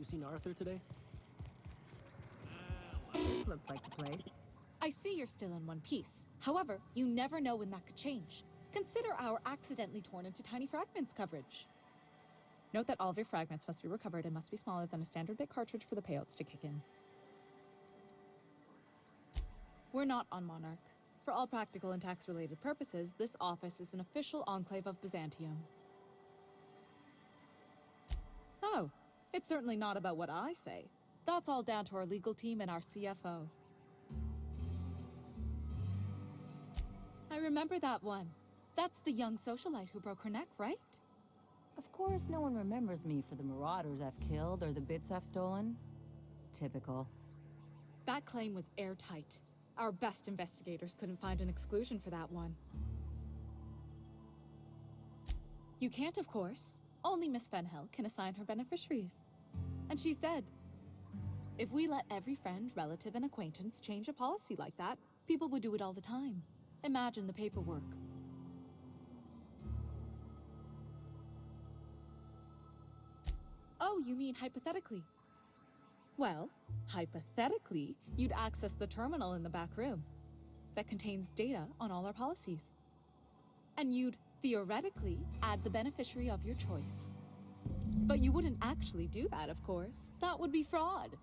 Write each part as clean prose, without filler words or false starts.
You seen Arthur today? This looks like the place. I see you're still in one piece. However, you never know when that could change. Consider our accidentally torn into tiny fragments coverage. Note that all of your fragments must be recovered and must be smaller than a standard bit cartridge for the payouts to kick in. We're not on Monarch. For all practical and tax-related purposes, this office is an official enclave of Byzantium. Oh, it's certainly not about what I say. That's all down to our legal team and our CFO. I remember that one. That's the young socialite who broke her neck, right? Of course, no one remembers me for the marauders I've killed or the bits I've stolen. Typical. That claim was airtight. Our best investigators couldn't find an exclusion for that one. You can't, of course. Only Miss Fenhill can assign her beneficiaries. And she's dead. If we let every friend, relative, and acquaintance change a policy like that, people would do it all the time. Imagine the paperwork. Oh, you mean hypothetically? Well, hypothetically, you'd access the terminal in the back room that contains data on all our policies. And you'd, theoretically, add the beneficiary of your choice. But you wouldn't actually do that, of course. That would be fraud.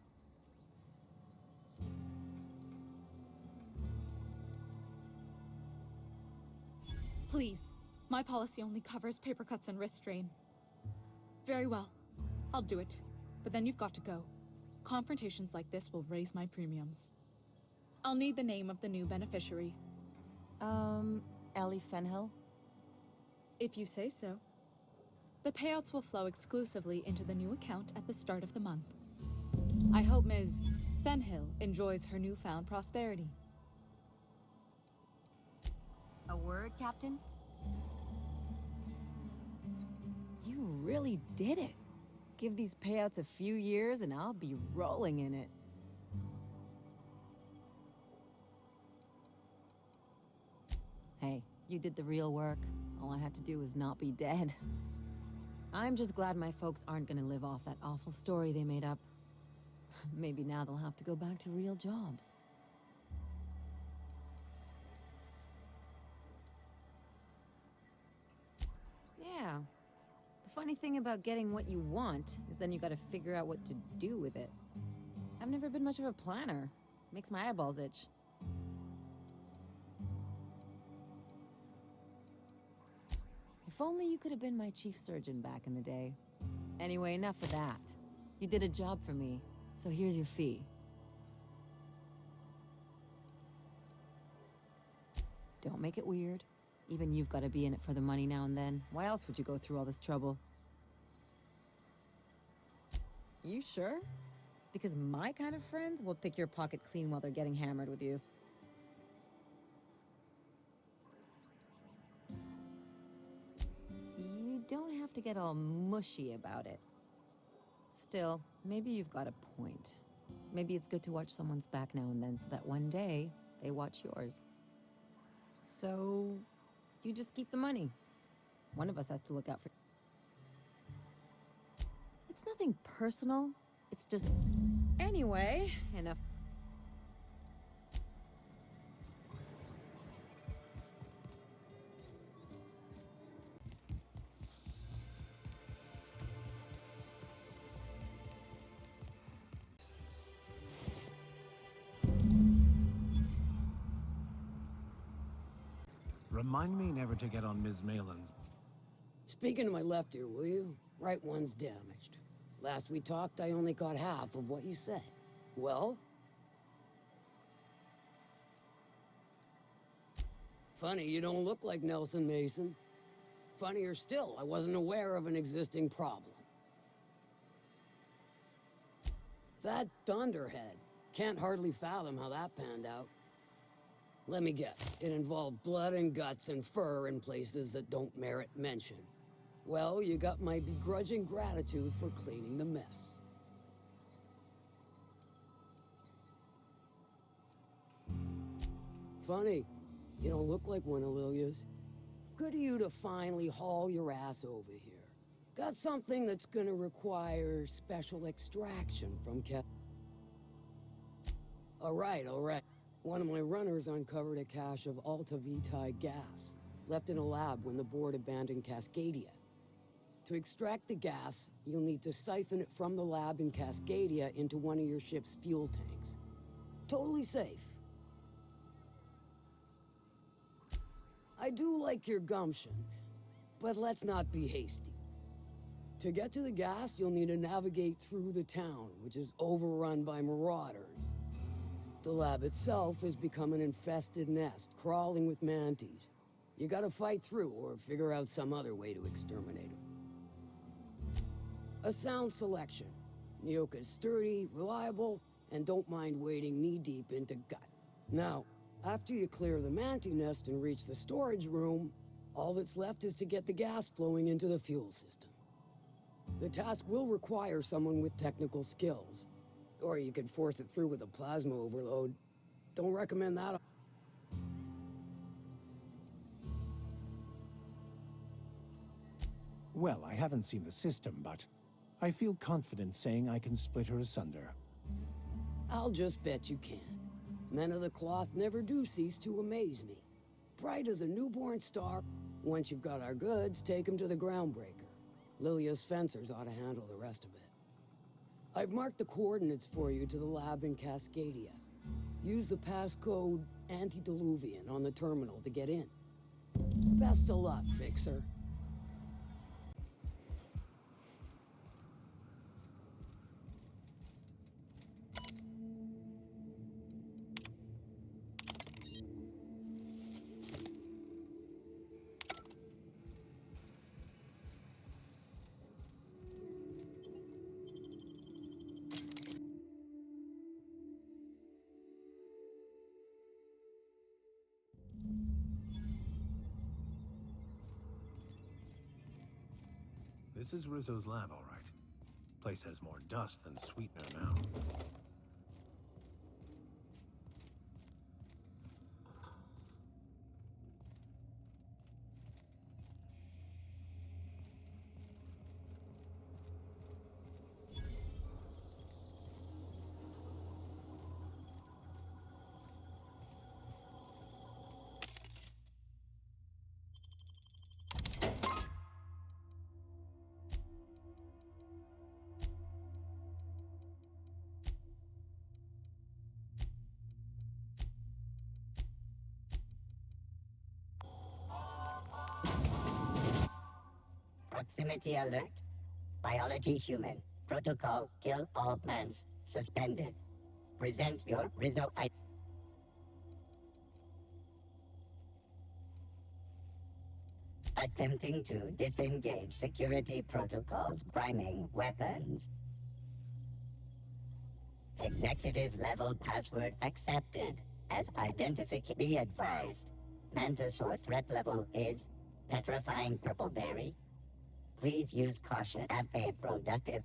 Please, my policy only covers paper cuts and wrist strain. Very well, I'll do it. But then you've got to go. Confrontations like this will raise my premiums. I'll need the name of the new beneficiary. Ellie Fenhill? If you say so. The payouts will flow exclusively into the new account at the start of the month. I hope Ms. Fenhill enjoys her newfound prosperity. A word, Captain? You really did it. Give these payouts a few years and I'll be rolling in it. Hey, you did the real work. All I had to do was not be dead. I'm just glad my folks aren't gonna live off that awful story they made up. Maybe now they'll have to go back to real jobs. Yeah. The funny thing about getting what you want is then you gotta figure out what to do with it. I've never been much of a planner. Makes my eyeballs itch. If only you could have been my chief surgeon back in the day. Anyway, enough of that. You did a job for me, so here's your fee. Don't make it weird. Even you've got to be in it for the money now and then. Why else would you go through all this trouble? You sure? Because my kind of friends will pick your pocket clean while they're getting hammered with you. You don't have to get all mushy about it. Still, maybe you've got a point. Maybe it's good to watch someone's back now and then so that one day they watch yours. So, you just keep the money. One of us has to look out for... It's nothing personal. It's just... Anyway, enough... Remind me never to get on Ms. Malin's. Speaking to my left ear, will you? Right one's damaged. Last we talked, I only caught half of what you said. Well? Funny, you don't look like Nelson Mason. Funnier still, I wasn't aware of an existing problem. That Thunderhead. Can't hardly fathom how that panned out. Let me guess, it involved blood and guts and fur in places that don't merit mention. Well, you got my begrudging gratitude for cleaning the mess. Funny, you don't look like one of Lilia's. Good of you to finally haul your ass over here. Got something that's gonna require special extraction from Alright. One of my runners uncovered a cache of Alta Vitae gas, left in a lab when the board abandoned Cascadia. To extract the gas, you'll need to siphon it from the lab in Cascadia into one of your ship's fuel tanks. Totally safe. I do like your gumption, but let's not be hasty. To get to the gas, you'll need to navigate through the town, which is overrun by marauders. The lab itself has become an infested nest, crawling with mantis. You gotta fight through or figure out some other way to exterminate them. A sound selection. Nyoka's sturdy, reliable, and don't mind wading knee-deep into gut. Now, after you clear the mantis nest and reach the storage room, all that's left is to get the gas flowing into the fuel system. The task will require someone with technical skills. Or you could force it through with a plasma overload. Don't recommend that. Well, I haven't seen the system, but I feel confident saying I can split her asunder. I'll just bet you can. Men of the cloth never do cease to amaze me. Bright as a newborn star. Once you've got our goods, take them to the groundbreaker. Lilia's fencers ought to handle the rest of it. I've marked the coordinates for you to the lab in Cascadia. Use the passcode Antediluvian on the terminal to get in. Best of luck, Fixer. This is Rizzo's lab, all right. Place has more dust than sweetener now. Proximity alert. Biology human. Protocol kill all plants. Suspended. Present your Rizzo ID. Attempting to disengage security protocols. Priming weapons. Executive level password accepted. As identification. Be advised. Mantisaur threat level is petrifying purple berry. Please use caution. Have a productive.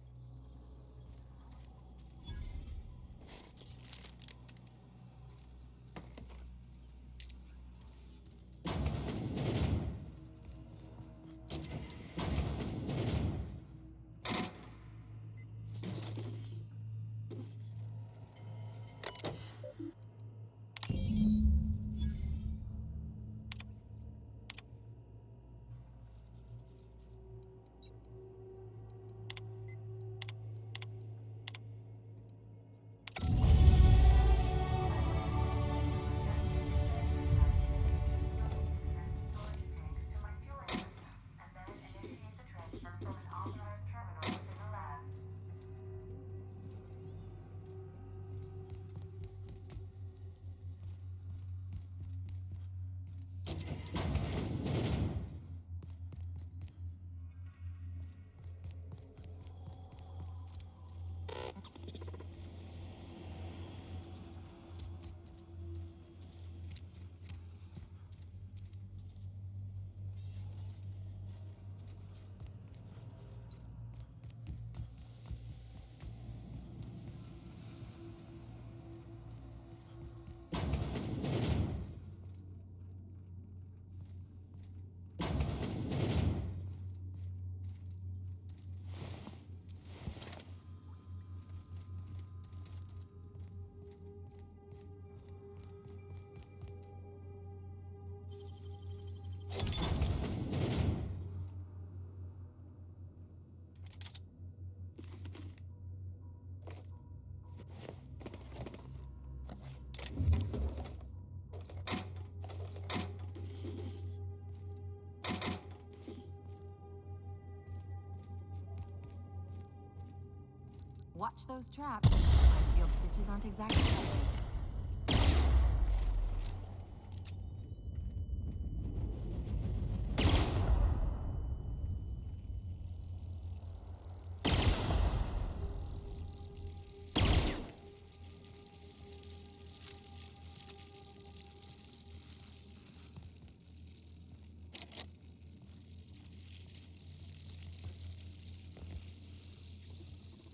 Watch those traps. My field stitches aren't exactly deadly.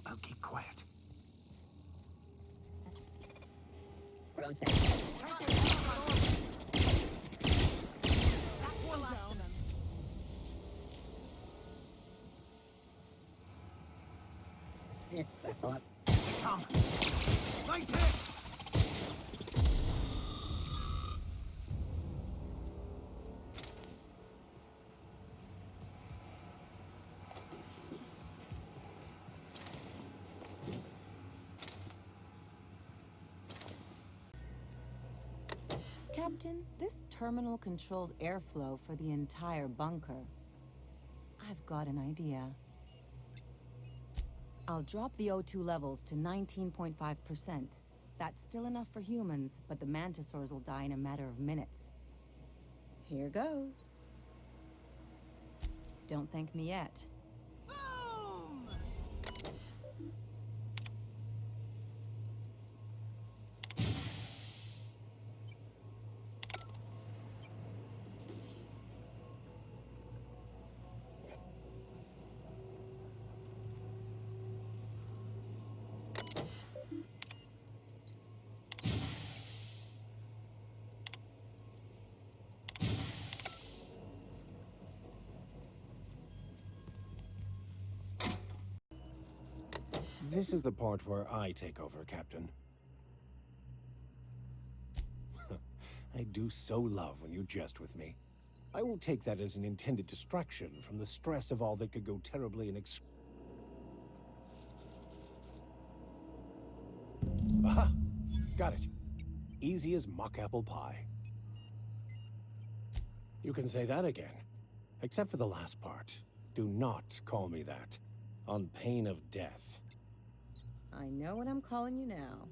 I'll keep quiet. Process. Assist performed. Come. Nice hit! Captain, this terminal controls airflow for the entire bunker. I've got an idea. I'll drop the O2 levels to 19.5%. That's still enough for humans, but the mantisaurs will die in a matter of minutes. Here goes. Don't thank me yet. This is the part where I take over, Captain. I do so love when you jest with me. I will take that as an intended distraction from the stress of all that could go terribly and Aha! Got it. Easy as mock apple pie. You can say that again. Except for the last part. Do not call me that. On pain of death. I know what I'm calling you now.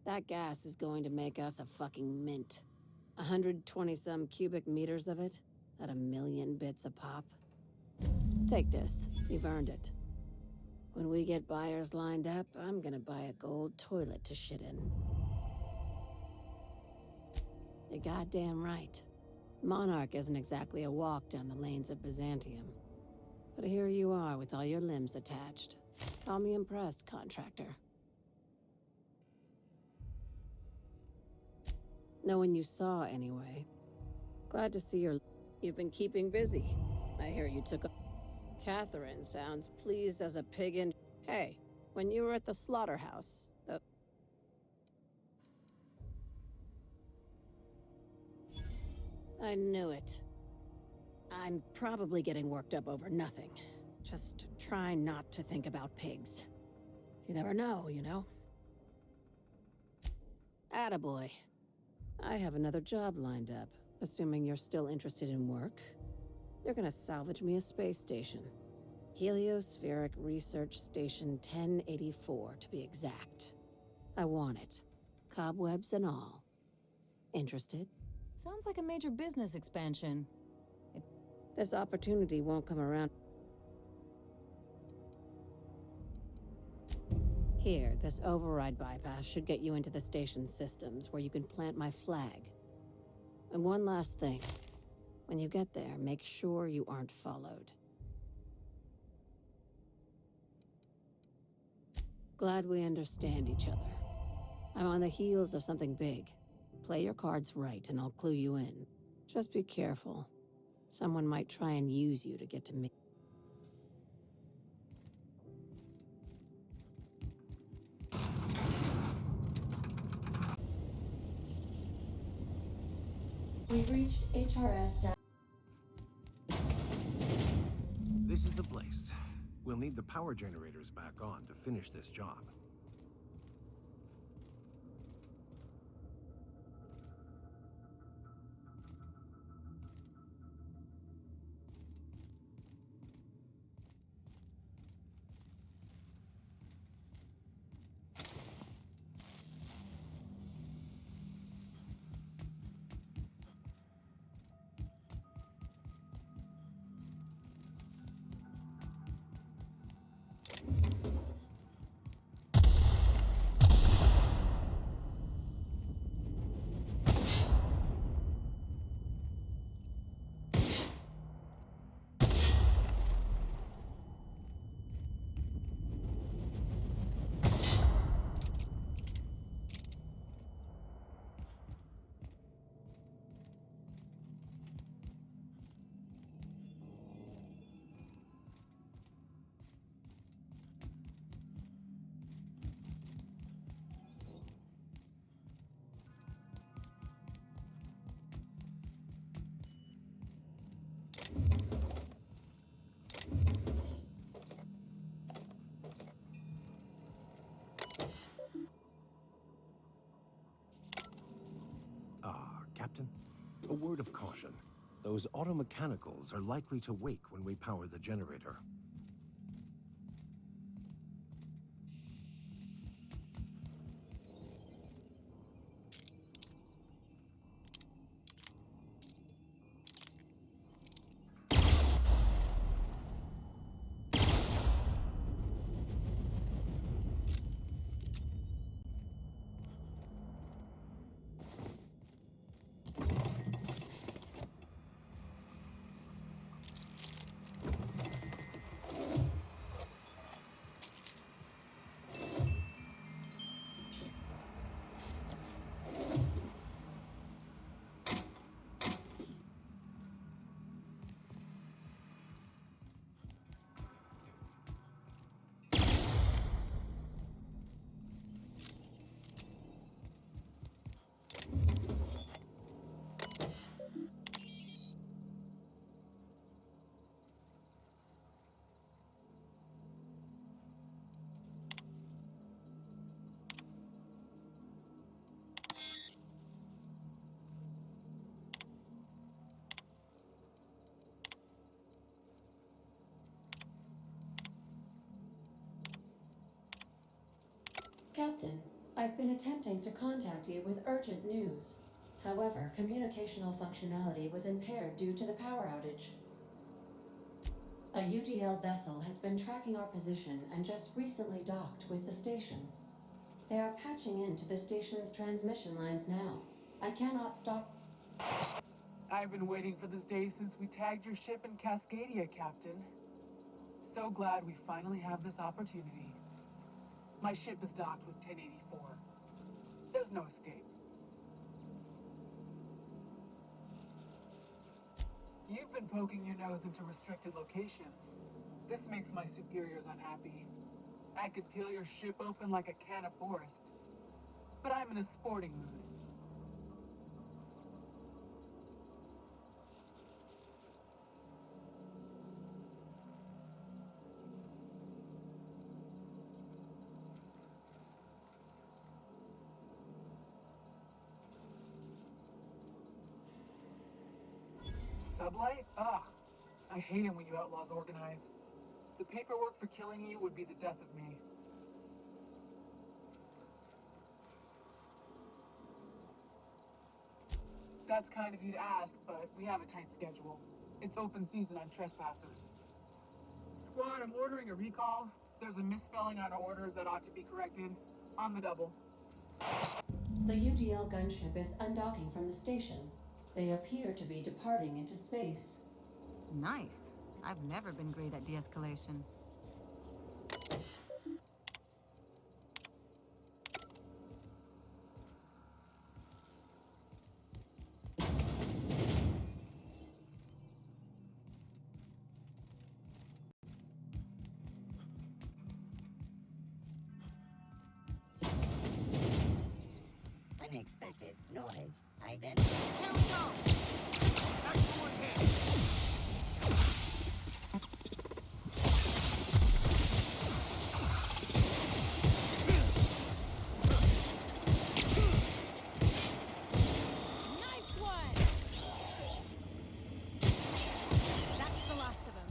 That gas is going to make us a fucking mint. 120-some cubic meters of it, at 1,000,000 bits a pop. Take this, you've earned it. When we get buyers lined up, I'm gonna buy a gold toilet to shit in. You're goddamn right. Monarch isn't exactly a walk down the lanes of Byzantium. But here you are with all your limbs attached. Call me impressed, contractor. No one you saw, anyway. Glad to see you've been keeping busy. I hear you took a... Catherine sounds pleased as a pig in... Hey, when you were at the slaughterhouse, I knew it. I'm probably getting worked up over nothing. Just try not to think about pigs. You never know, you know? Attaboy. I have another job lined up, assuming you're still interested in work. You're gonna salvage me a space station. Heliospheric Research Station 1084, to be exact. I want it. Cobwebs and all. Interested? Sounds like a major business expansion. This opportunity won't come around. Here, this override bypass should get you into the station's systems where you can plant my flag. And one last thing. When you get there, make sure you aren't followed. Glad we understand each other. I'm on the heels of something big. Play your cards right and I'll clue you in. Just be careful. Someone might try and use you to get to me. We've reached HRS. This is the place. We'll need the power generators back on to finish this job. Captain, a word of caution. Those automechanicals are likely to wake when we power the generator. Captain, I've been attempting to contact you with urgent news. However, communicational functionality was impaired due to the power outage. A UDL vessel has been tracking our position and just recently docked with the station. They are patching into the station's transmission lines now. I cannot stop. I've been waiting for this day since we tagged your ship in Cascadia, Captain. So glad we finally have this opportunity. My ship is docked with 1084. There's no escape. You've been poking your nose into restricted locations. This makes my superiors unhappy. I could peel your ship open like a can of forest. But I'm in a sporting mood. Sublight? Ah, I hate it when you outlaws organize. The paperwork for killing you would be the death of me. That's kind of you to ask, but we have a tight schedule. It's open season on trespassers. Squad, I'm ordering a recall. There's a misspelling on orders that ought to be corrected. On the double. The UDL gunship is undocking from the station. They appear to be departing into space. Nice. I've never been great at de-escalation. Unexpected noise identified. Here we go! Excellent hit! Nice one! That's the last of them.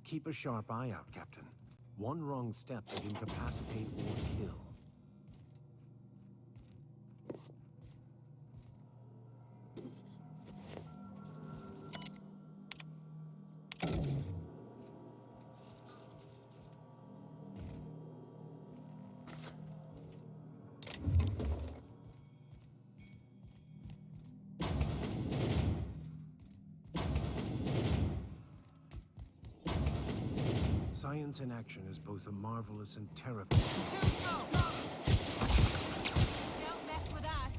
Keep a sharp eye out, Captain. One wrong step could incapacitate or kill. Science in action is both a marvelous and terrifying. Here we go! Don't mess with us!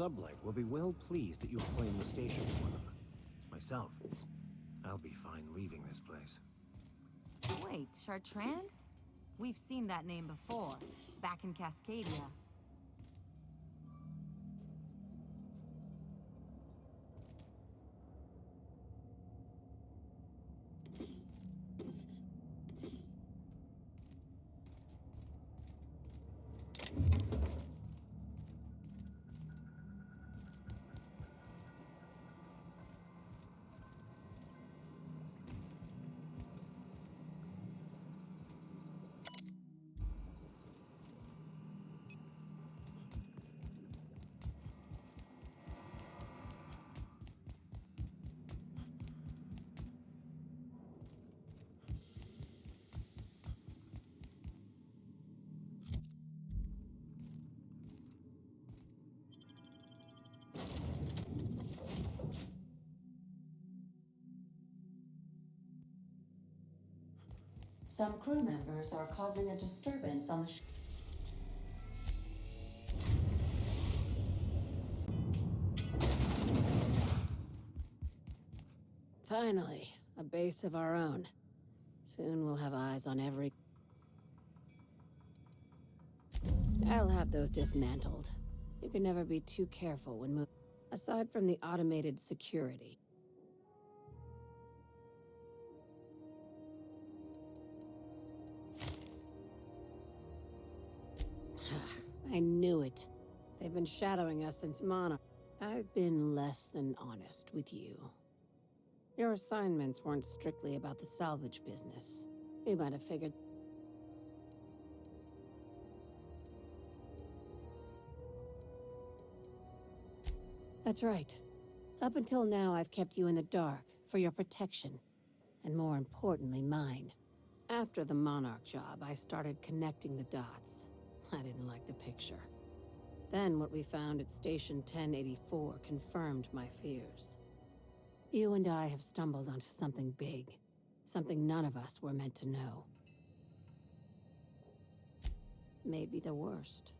Sublight will be well pleased that you have claimed the station for them. Myself, I'll be fine leaving this place. Wait, Chartrand? We've seen that name before, back in Cascadia. Some crew members are causing a disturbance on the Finally, a base of our own. Soon we'll have eyes on every... I'll have those dismantled. You can never be too careful when moving. Aside from the automated security. I knew it. They've been shadowing us since Monarch. I've been less than honest with you. Your assignments weren't strictly about the salvage business. You might have figured... That's right. Up until now, I've kept you in the dark for your protection. And more importantly, mine. After the Monarch job, I started connecting the dots. I didn't like the picture. Then what we found at Station 1084 confirmed my fears. You and I have stumbled onto something big. Something none of us were meant to know. Maybe the worst.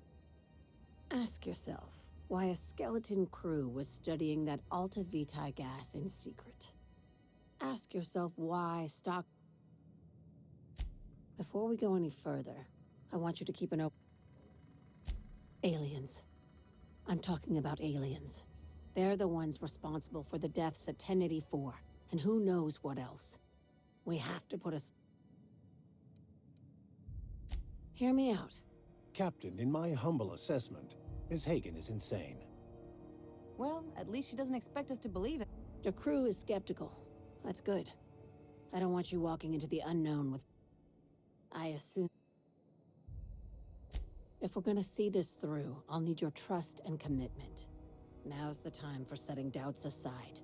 Ask yourself why a skeleton crew was studying that Alta Vitae gas in secret. Ask yourself why stock... Before we go any further, I want you to keep an open... Aliens. I'm talking about aliens. They're the ones responsible for the deaths at 1084, and who knows what else. We have to put a... Hear me out. Captain, in my humble assessment, Ms. Hagen is insane. Well, at least she doesn't expect us to believe it. The crew is skeptical. That's good. I don't want you walking into the unknown with... I assume... If we're gonna see this through, I'll need your trust and commitment. Now's the time for setting doubts aside.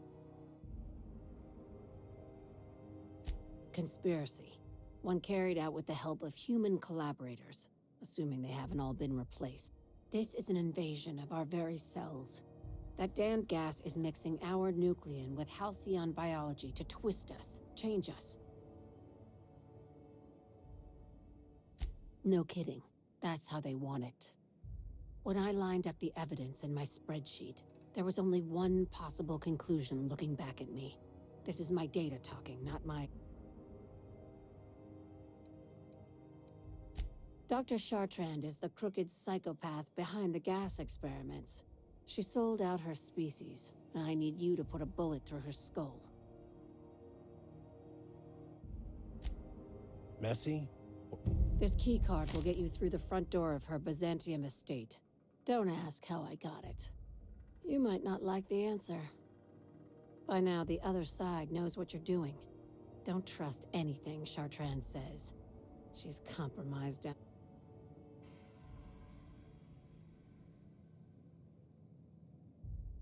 Conspiracy. One carried out with the help of human collaborators, assuming they haven't all been replaced. This is an invasion of our very cells. That damned gas is mixing our nucleon with halcyon biology to twist us, change us. No kidding. That's how they want it. When I lined up the evidence in my spreadsheet, there was only one possible conclusion looking back at me. This is my data talking, not my... Dr. Chartrand is the crooked psychopath behind the gas experiments. She sold out her species. I need you to put a bullet through her skull. Messy? This keycard will get you through the front door of her Byzantium estate. Don't ask how I got it. You might not like the answer. By now, the other side knows what you're doing. Don't trust anything Chartrand says. She's compromised down.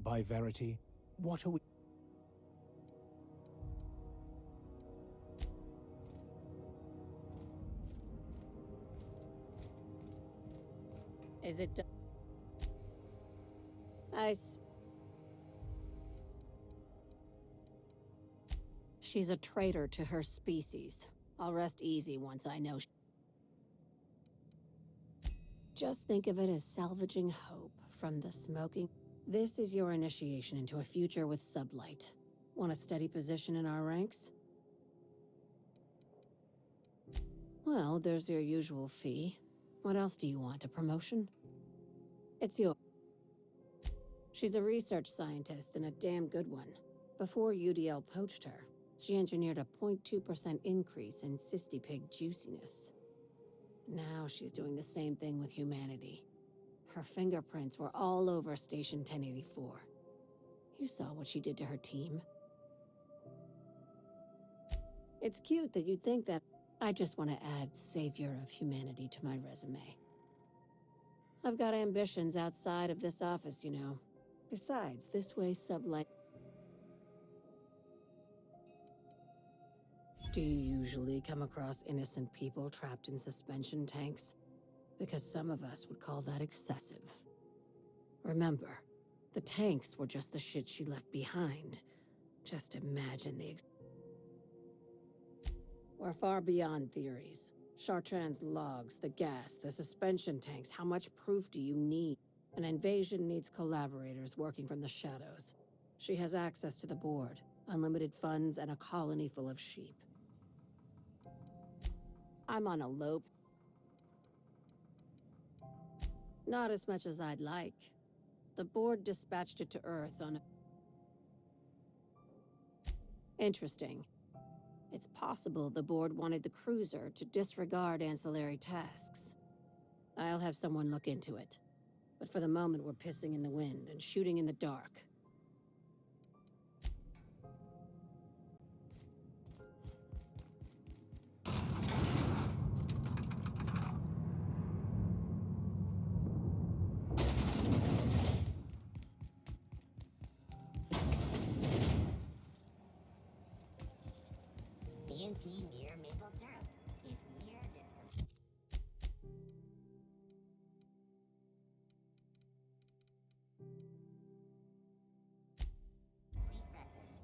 By Verity, what are we... Is it done? She's a traitor to her species. I'll rest easy once I know. Just think of it as salvaging hope from the smoking... This is your initiation into a future with sublight. Want a steady position in our ranks? Well, there's your usual fee. What else do you want? A promotion? It's your... She's a research scientist and a damn good one. Before UDL poached her, she engineered a 0.2% increase in cystipig juiciness. Now she's doing the same thing with humanity. Her fingerprints were all over Station 1084. You saw what she did to her team. It's cute that you'd think that. I just want to add savior of humanity to my resume. I've got ambitions outside of this office, you know. Besides, this way sublight... Do you usually come across innocent people trapped in suspension tanks? Because some of us would call that excessive. Remember, the tanks were just the shit she left behind. Just imagine the... We're far beyond theories. Chartrand's logs, the gas, the suspension tanks, how much proof do you need? An invasion needs collaborators working from the shadows. She has access to the board, unlimited funds, and a colony full of sheep. I'm on a low... Not as much as I'd like. The board dispatched it to Earth on a... Interesting. It's possible the board wanted the cruiser to disregard ancillary tasks. I'll have someone look into it. But for the moment, we're pissing in the wind and shooting in the dark. CNP near maple syrup. It's near disco. Sweet breakfast.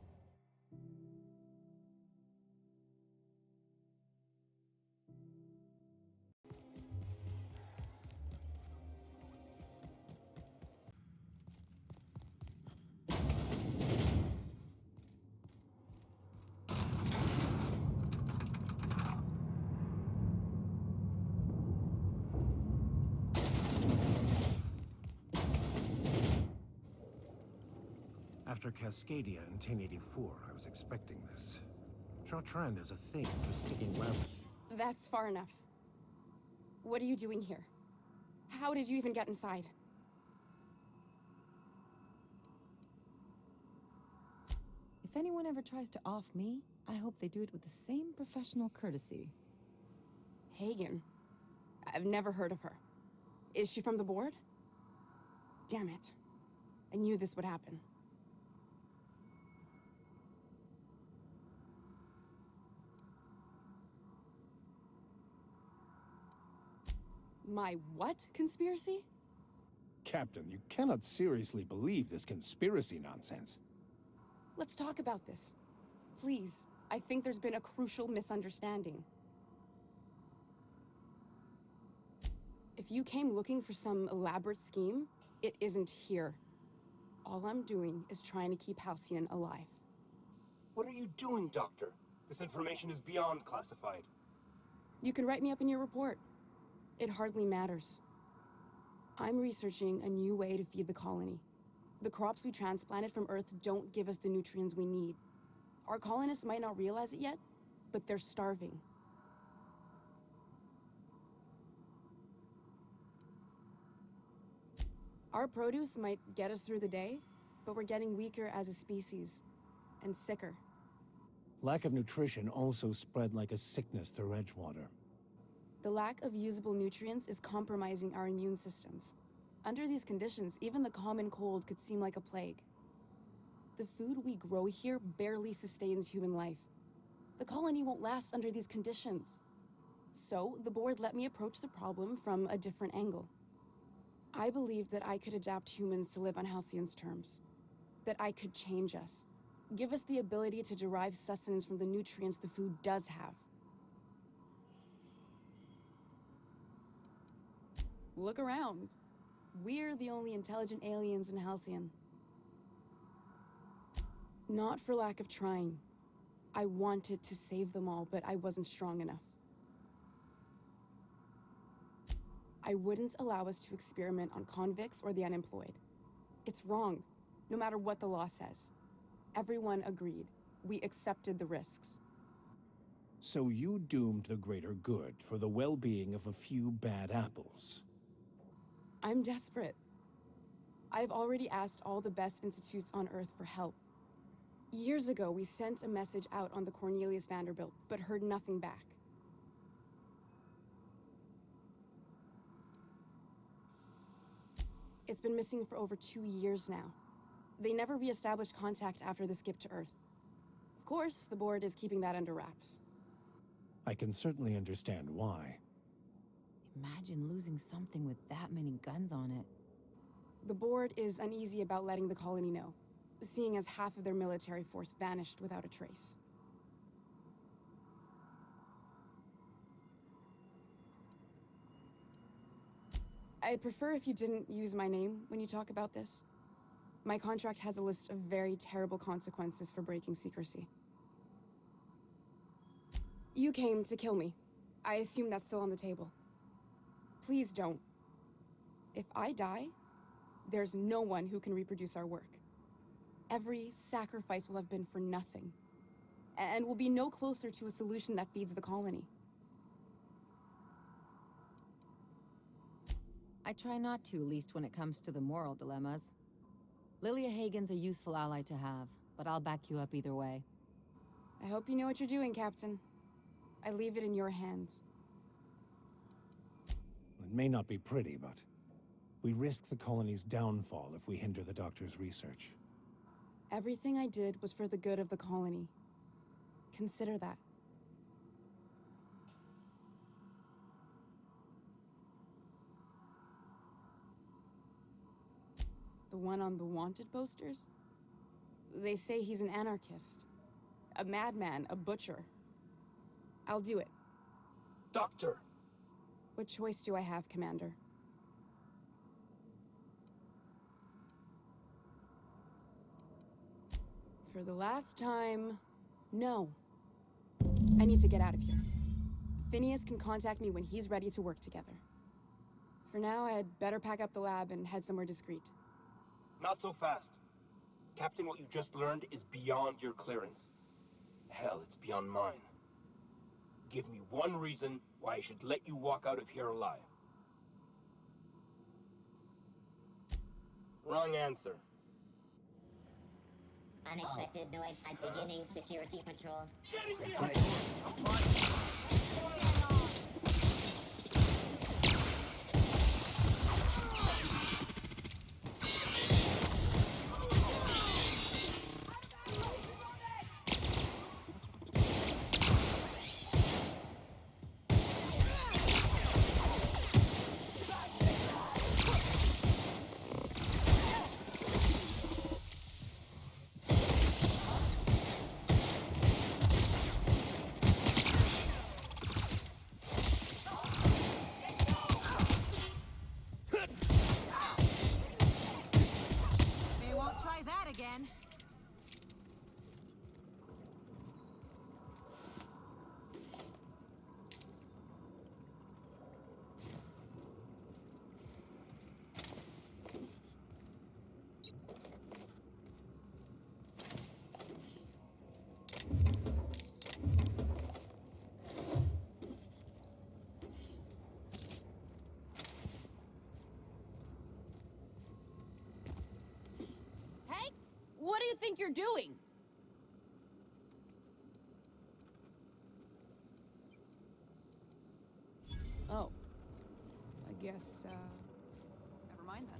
After Cascadia in 1084, I was expecting this. Chartrand has a thing for sticking lab... That's far enough. What are you doing here? How did you even get inside? If anyone ever tries to off me, I hope they do it with the same professional courtesy. Hagen. I've never heard of her. Is she from the board? Damn it. I knew this would happen. My what conspiracy? Captain, you cannot seriously believe this conspiracy nonsense. Let's talk about this. Please. I think there's been a crucial misunderstanding. If you came looking for some elaborate scheme, it isn't here. All I'm doing is trying to keep Halcyon alive. What are you doing, Doctor? This information is beyond classified. You can write me up in your report. It hardly matters. I'm researching a new way to feed the colony. The crops we transplanted from Earth don't give us the nutrients we need. Our colonists might not realize it yet, but they're starving. Our produce might get us through the day, but we're getting weaker as a species, and sicker. Lack of nutrition also spread like a sickness through Edgewater. The lack of usable nutrients is compromising our immune systems. Under these conditions, even the common cold could seem like a plague. The food we grow here barely sustains human life. The colony won't last under these conditions. So, the board let me approach the problem from a different angle. I believed that I could adapt humans to live on Halcyon's terms. That I could change us. Give us the ability to derive sustenance from the nutrients the food does have. Look around. We're the only intelligent aliens in Halcyon. Not for lack of trying. I wanted to save them all, but I wasn't strong enough. I wouldn't allow us to experiment on convicts or the unemployed. It's wrong, no matter what the law says. Everyone agreed. We accepted the risks. So you doomed the greater good for the well-being of a few bad apples. I'm desperate. I've already asked all the best institutes on Earth for help. Years ago, we sent a message out on the Cornelius Vanderbilt, but heard nothing back. It's been missing for over 2 years now. They never re-established contact after the skip to Earth. Of course, the board is keeping that under wraps. I can certainly understand why. Imagine losing something with that many guns on it. The board is uneasy about letting the colony know, seeing as half of their military force vanished without a trace. I'd prefer if you didn't use my name when you talk about this. My contract has a list of very terrible consequences for breaking secrecy. You came to kill me. I assume that's still on the table. Please don't. If I die, there's no one who can reproduce our work. Every sacrifice will have been for nothing, and we'll be no closer to a solution that feeds the colony. I try not to, least when it comes to the moral dilemmas. Lilia Hagen's a useful ally to have, but I'll back you up either way. I hope you know what you're doing, Captain. I leave it in your hands. It may not be pretty, but we risk the colony's downfall if we hinder the doctor's research. Everything I did was for the good of the colony. Consider that. The one on the wanted posters? They say he's an anarchist. A madman, a butcher. I'll do it. Doctor! What choice do I have, Commander? For the last time, no. I need to get out of here. Phineas can contact me when he's ready to work together. For now, I'd better pack up the lab and head somewhere discreet. Not so fast. Captain, what you just learned is beyond your clearance. Hell, it's beyond mine. Give me one reason why I should let you walk out of here alive. Wrong answer. Unexpected noise at beginning security patrol. They won't try that again. Hey, what do you think you're doing? Oh. I guess, never mind then.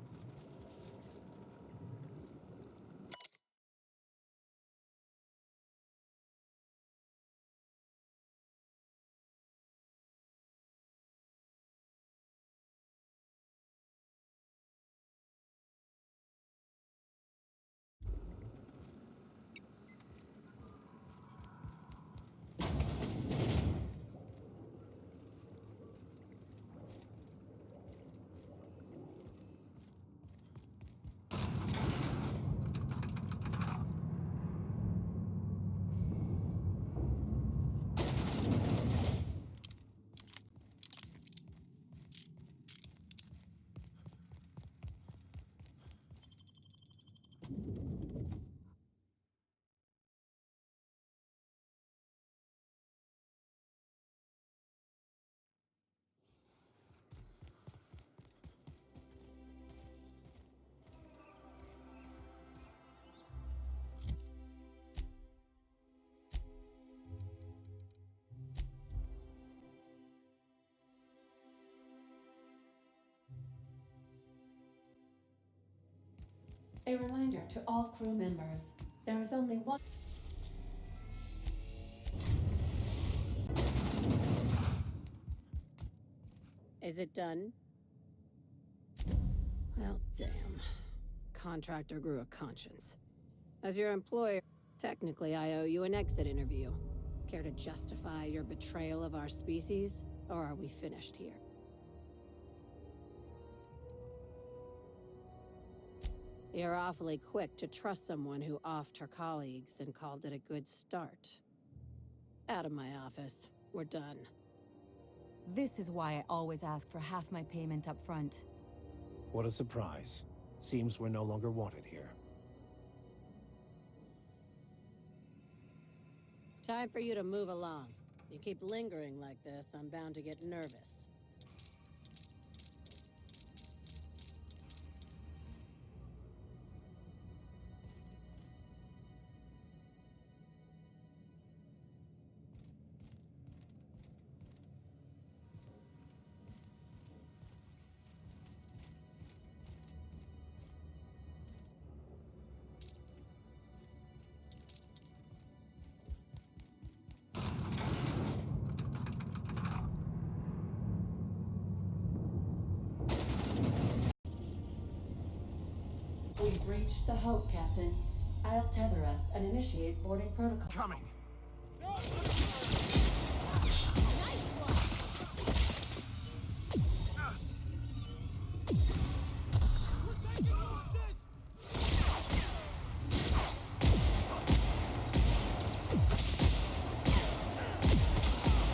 A reminder to all crew members, there is only one. Is it done? Well, damn. Contractor grew a conscience. As your employer, technically I owe you an exit interview. Care to justify your betrayal of our species, or are we finished here? You're awfully quick to trust someone who offed her colleagues and called it a good start. Out of my office. We're done. This is why I always ask for half my payment up front. What a surprise. Seems we're no longer wanted here. Time for you to move along. You keep lingering like this, I'm bound to get nervous. We've reached the Hope, Captain. I'll tether us and initiate boarding protocol. Coming!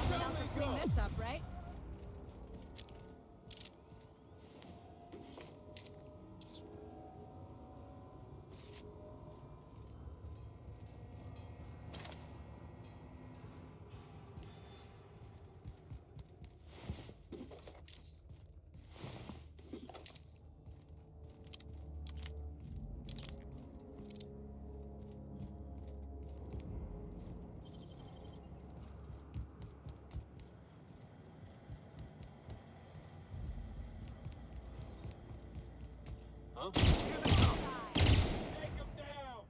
Someone else will clean this up, right? Huh? Take him down!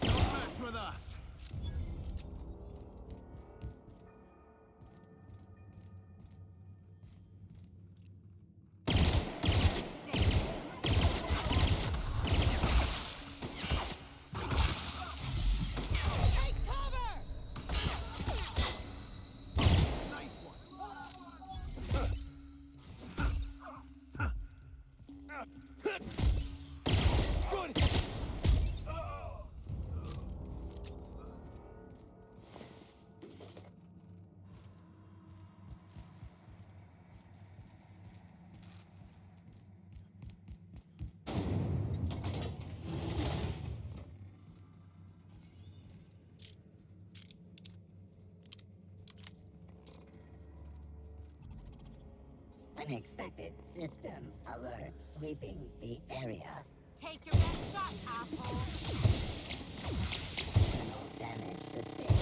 Don't mess with us! Unexpected system alert sweeping the area. Take your best shot, asshole! Damage sustained.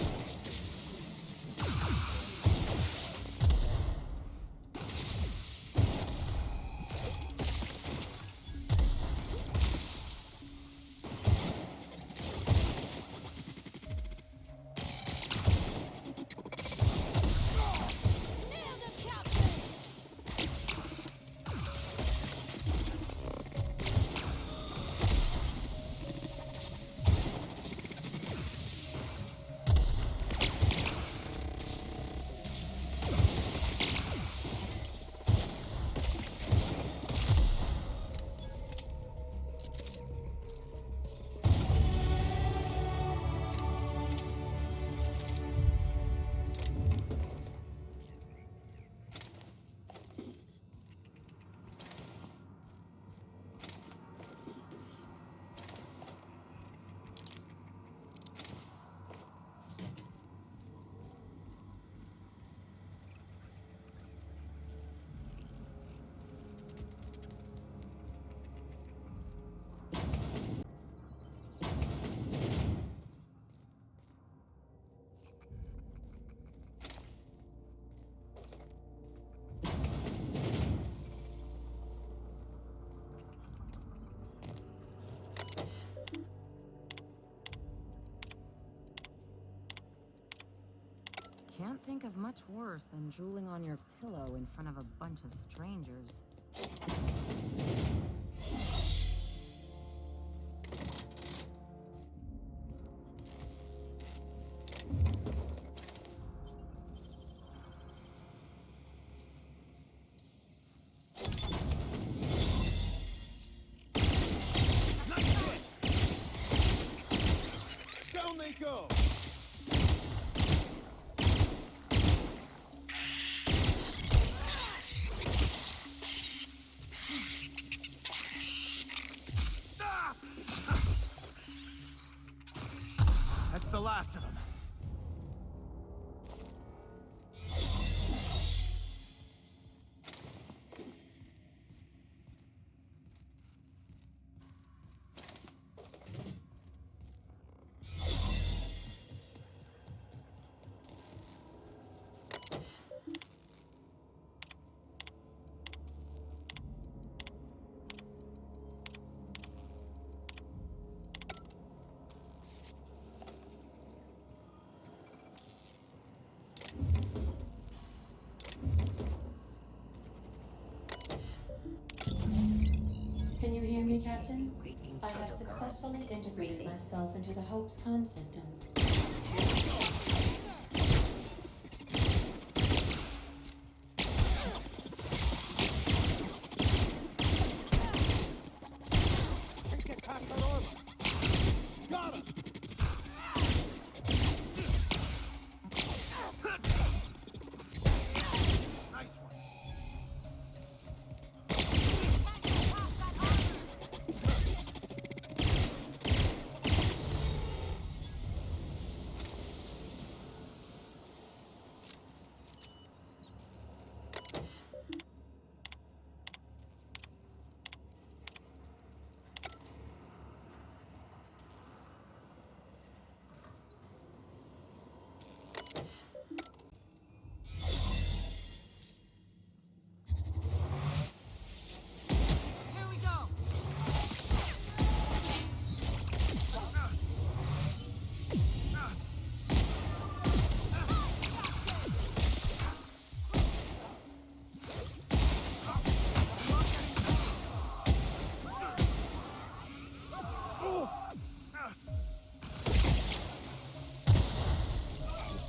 Can't think of much worse than drooling on your pillow in front of a bunch of strangers. Down they go! That's the last of them. Can you hear me, Captain? Greetings, I have protocol. successfully integrated Greetings. myself into the Hope's comm systems. Get past that armor! Got him! Nice one.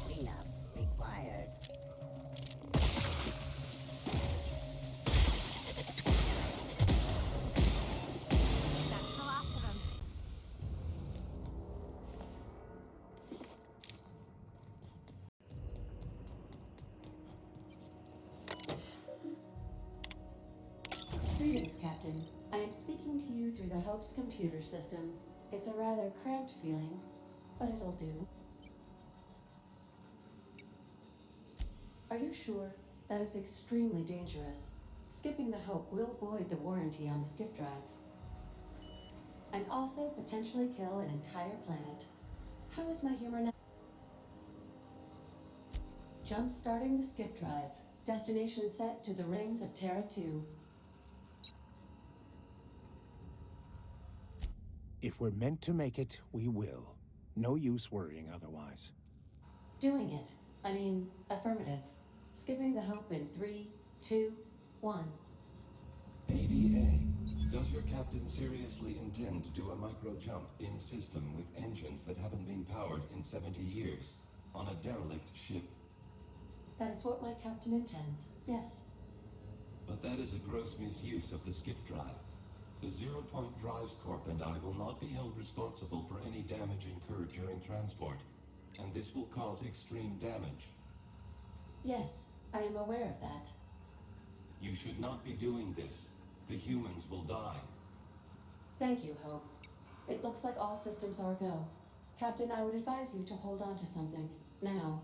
Cleanup required. That's the last of them. Greetings, Captain. I am speaking to you through the Hope's computer system. It's a rather cramped feeling, but it'll do. Are you sure? That is extremely dangerous. Skipping the Hope will void the warranty on the skip drive. And also potentially kill an entire planet. How is my humor now? Jump starting the skip drive. Destination set to the rings of Terra 2. If we're meant to make it, we will. No use worrying otherwise. Doing it. I mean, affirmative. Skipping the Hope in 3, 2, 1. ADA, does your captain seriously intend to do a micro jump in system with engines that haven't been powered in 70 years on a derelict ship? That is what my captain intends. Yes. But that is a gross misuse of the skip drive. The Zero Point Drives Corp and I will not be held responsible for any damage incurred during transport, and this will cause extreme damage. Yes, I am aware of that. You should not be doing this. The humans will die. Thank you, Hope. It looks like all systems are go. Captain, I would advise you to hold on to something. Now.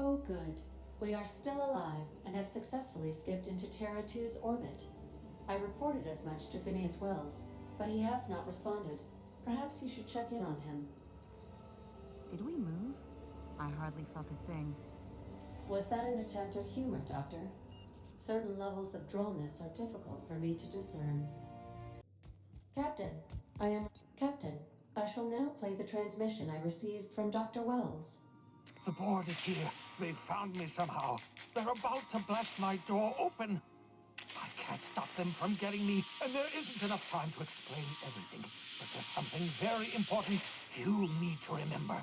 Oh, good. We are still alive and have successfully skipped into Terra 2's orbit. I reported as much to Phineas Wells, but he has not responded. Perhaps you should check in on him. Did we move? I hardly felt a thing. Was that an attempt at humor, Doctor? Certain levels of drollness are difficult for me to discern. Captain, Captain, I shall now play the transmission I received from Dr. Wells. The board is here. They've found me somehow. They're about to blast my door open. I can't stop them from getting me, and there isn't enough time to explain everything. But there's something very important you need to remember.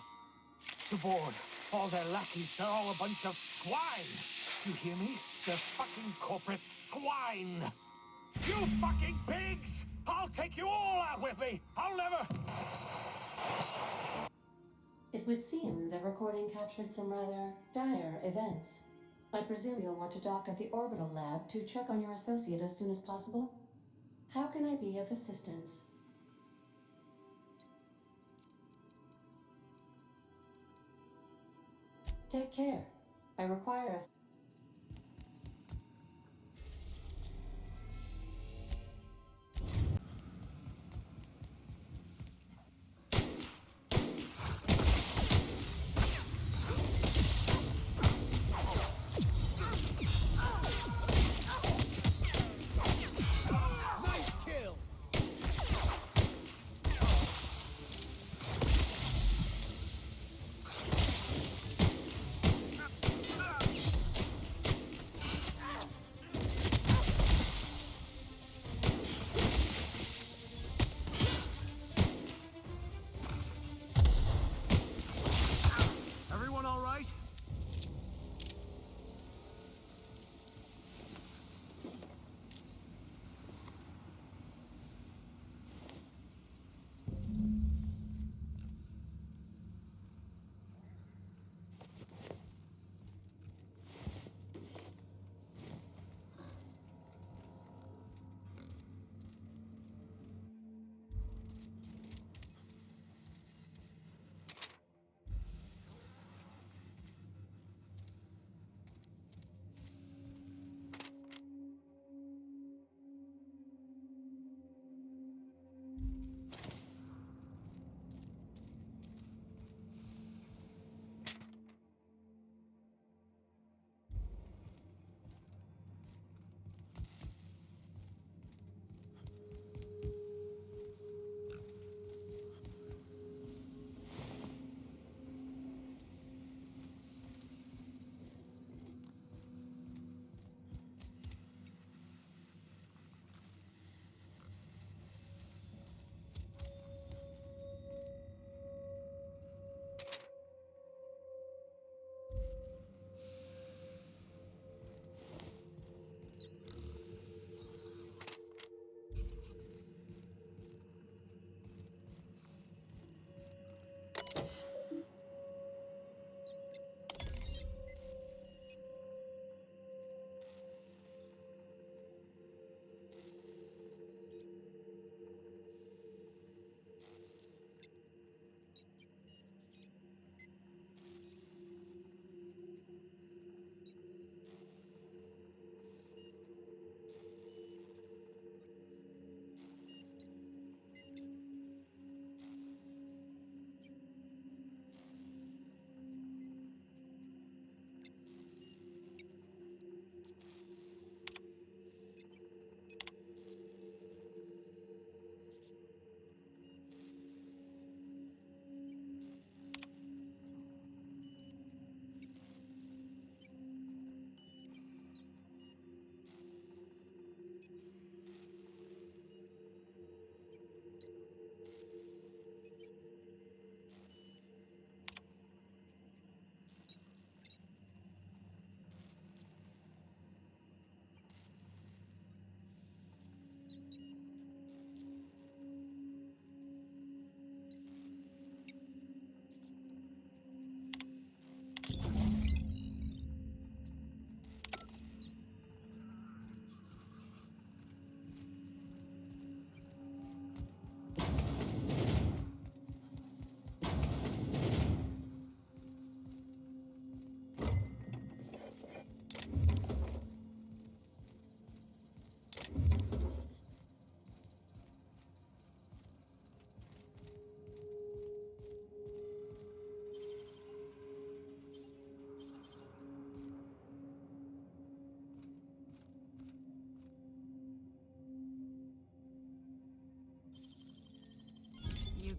The board, all their lackeys, they're all a bunch of swine. Do you hear me? They're fucking corporate swine. You fucking pigs! I'll take you all out with me! I'll never... It would seem the recording captured some rather dire events. I presume you'll want to dock at the orbital lab to check on your associate as soon as possible? How can I be of assistance? Take care. I require a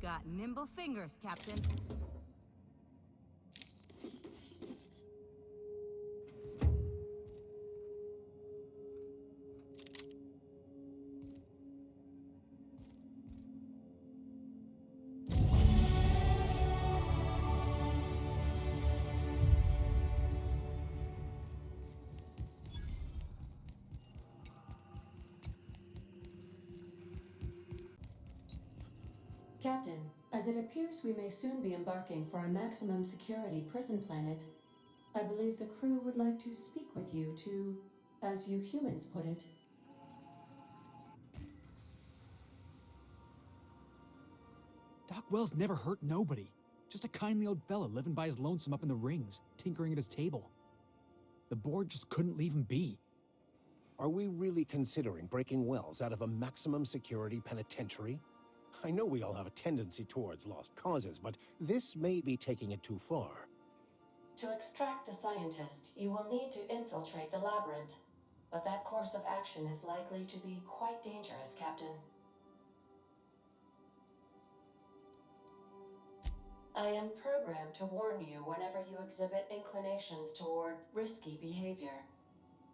You've got nimble fingers, Captain. Captain, as it appears we may soon be embarking for a maximum security prison planet, I believe the crew would like to speak with you to, as you humans put it, Doc Wells never hurt nobody. Just a kindly old fella living by his lonesome up in the rings, tinkering at his table. The board just couldn't leave him be. Are we really considering breaking Wells out of a maximum security penitentiary? I know we all have a tendency towards lost causes, but this may be taking it too far. to extract the scientist, you will need to infiltrate the labyrinth. But that course of action is likely to be quite dangerous, Captain. I am programmed to warn you whenever you exhibit inclinations toward risky behavior.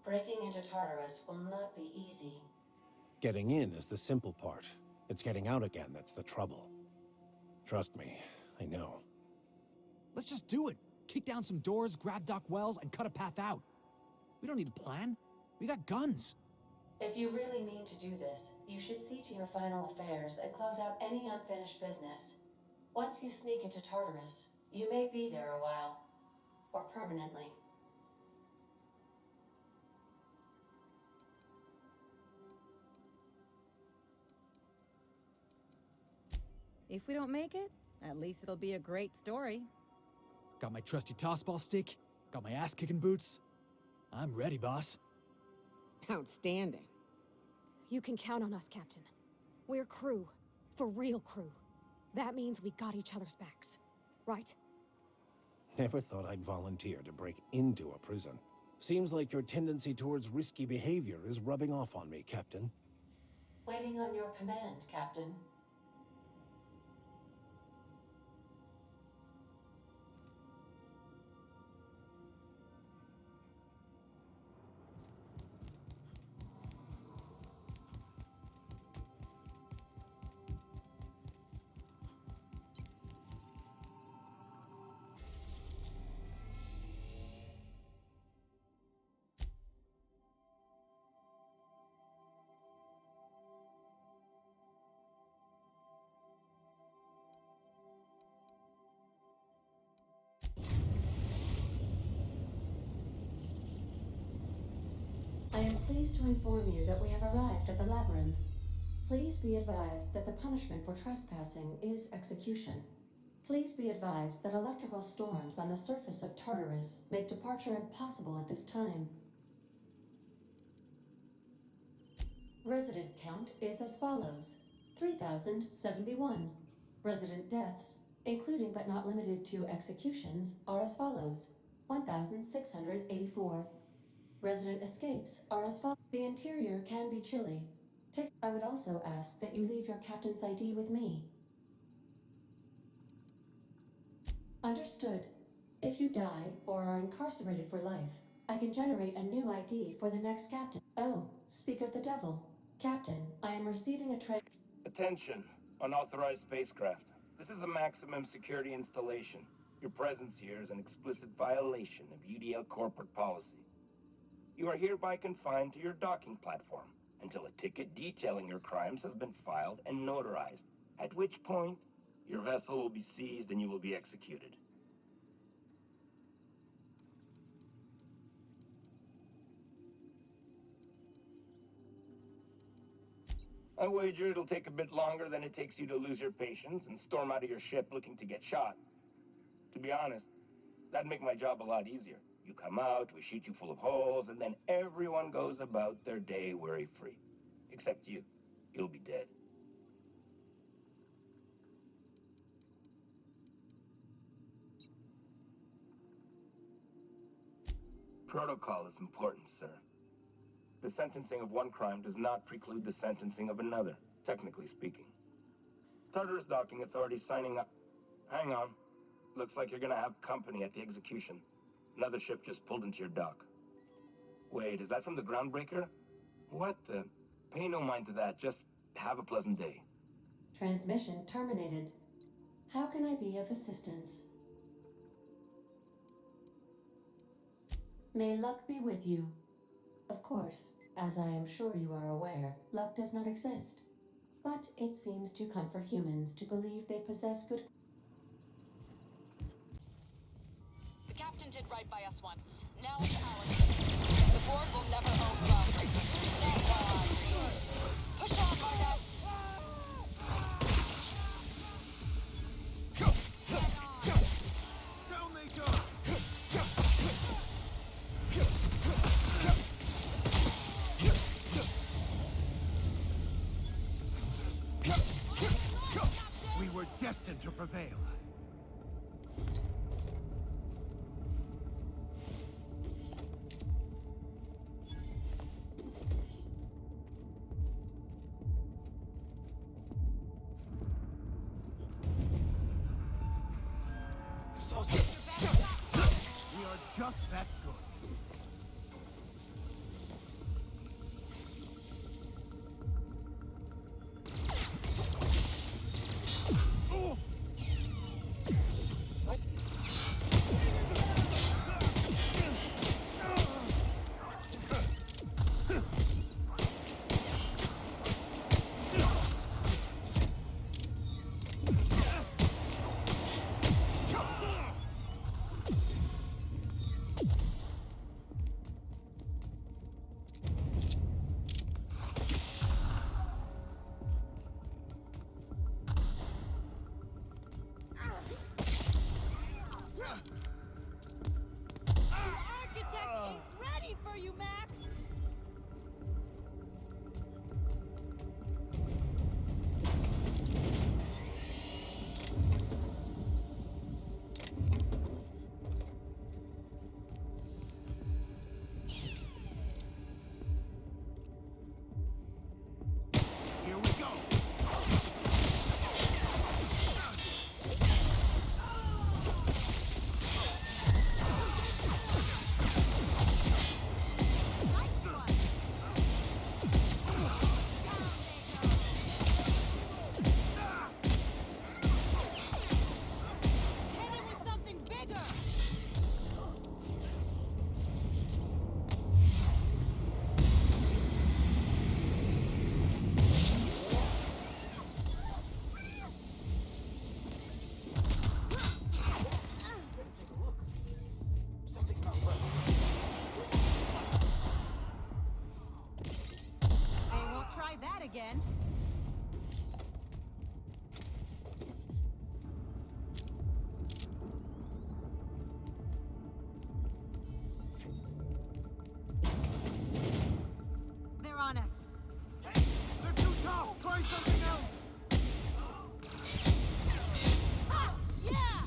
Breaking into Tartarus will not be easy. Getting in is the simple part. It's getting out again that's the trouble. Trust me, I know. Let's just do it. Kick down some doors, grab Doc Wells, and cut a path out. We don't need a plan. We got guns. If you really mean to do this, you should see to your final affairs and close out any unfinished business. Once you sneak into Tartarus, you may be there a while. Or permanently. If we don't make it, at least it'll be a great story. Got my trusty tossball stick, got my ass-kicking boots. I'm ready, boss. Outstanding. You can count on us, Captain. We're crew. For real crew. That means we got each other's backs. Right? Never thought I'd volunteer to break into a prison. Seems like your tendency towards risky behavior is rubbing off on me, Captain. Waiting on your command, Captain. I am pleased to inform you that we have arrived at the labyrinth. Please be advised that the punishment for trespassing is execution. Please be advised that electrical storms on the surface of Tartarus make departure impossible at this time. Resident count is as follows: 3,071. Resident deaths, including but not limited to executions, are as follows: 1,684. Resident escapes are as follows. The interior can be chilly. I would also ask that you leave your captain's ID with me. Understood. If you die or are incarcerated for life, I can generate a new ID for the next captain. Oh, speak of the devil. Captain, I am receiving a Attention, unauthorized spacecraft. This is a maximum security installation. Your presence here is an explicit violation of UDL corporate policy. You are hereby confined to your docking platform until a ticket detailing your crimes has been filed and notarized, at which point your vessel will be seized and you will be executed. I wager it'll take a bit longer than it takes you to lose your patience and storm out of your ship looking to get shot. To be honest, that'd make my job a lot easier. You come out, we shoot you full of holes, and then everyone goes about their day worry-free. Except you. You'll be dead. Protocol is important, sir. The sentencing of one crime does not preclude the sentencing of another, technically speaking. Tartarus Docking Authority signing up. Hang on. Looks like you're gonna have company at the execution. Another ship just pulled into your dock. Wait, is that from the Groundbreaker? What the? Pay no mind to that. Just have a pleasant day. Transmission terminated. How can I be of assistance? May luck be with you. Of course, as I am sure you are aware, luck does not exist. But it seems to comfort humans to believe they possess good. The captain did right by us once. Now it's ours. The board will never own Groundbreaker. Stand by. Push on, Margot. Down they go! We were destined to prevail. We are just that good. Again. They're on us. They're too tough! Try something else! Ah, yeah!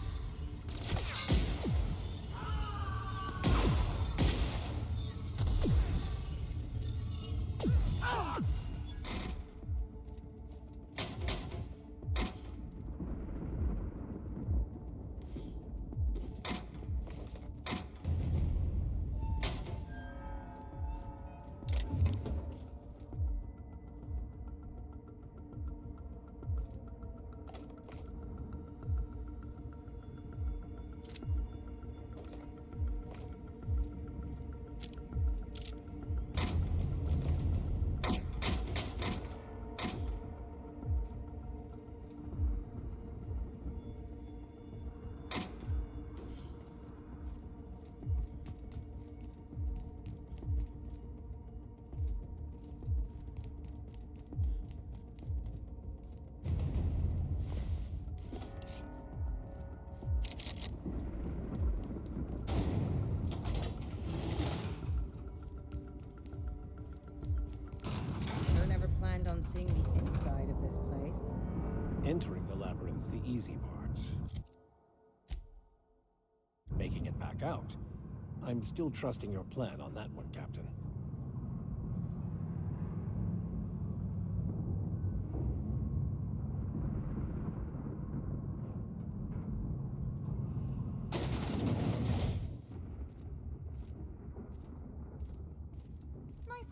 On seeing the inside of this place. Entering the labyrinth's the easy part. Making it back out, I'm still trusting your plan on that one, Captain.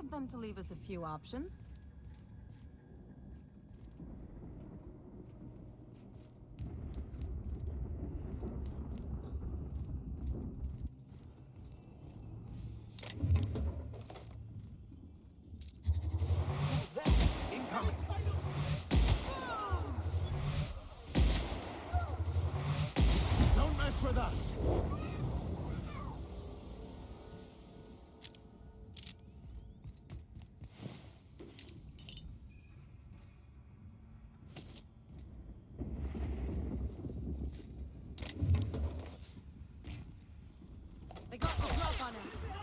of them to leave us a few options. Incoming! Don't mess with us! They got the drop on us.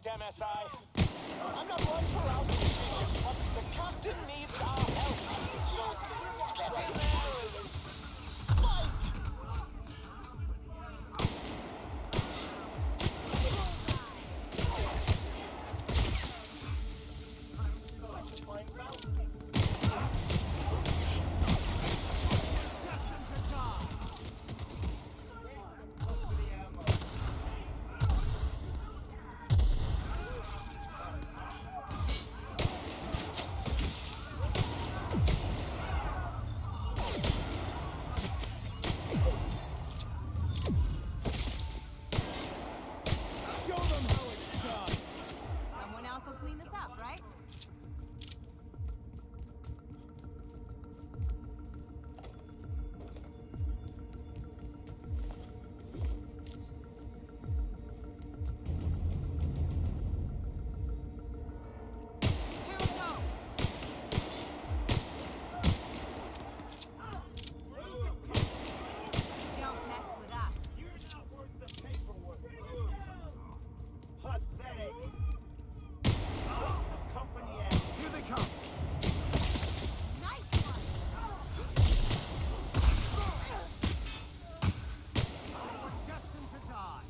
right, MSI. I'm not one for out but the captain needs our help. So get in there and fight! Someone else will clean this up, right? Here we go. Don't mess with us. You're not worth the paperwork. Pathetic. What's the company at? Here they come. Nice one. We're destined to die.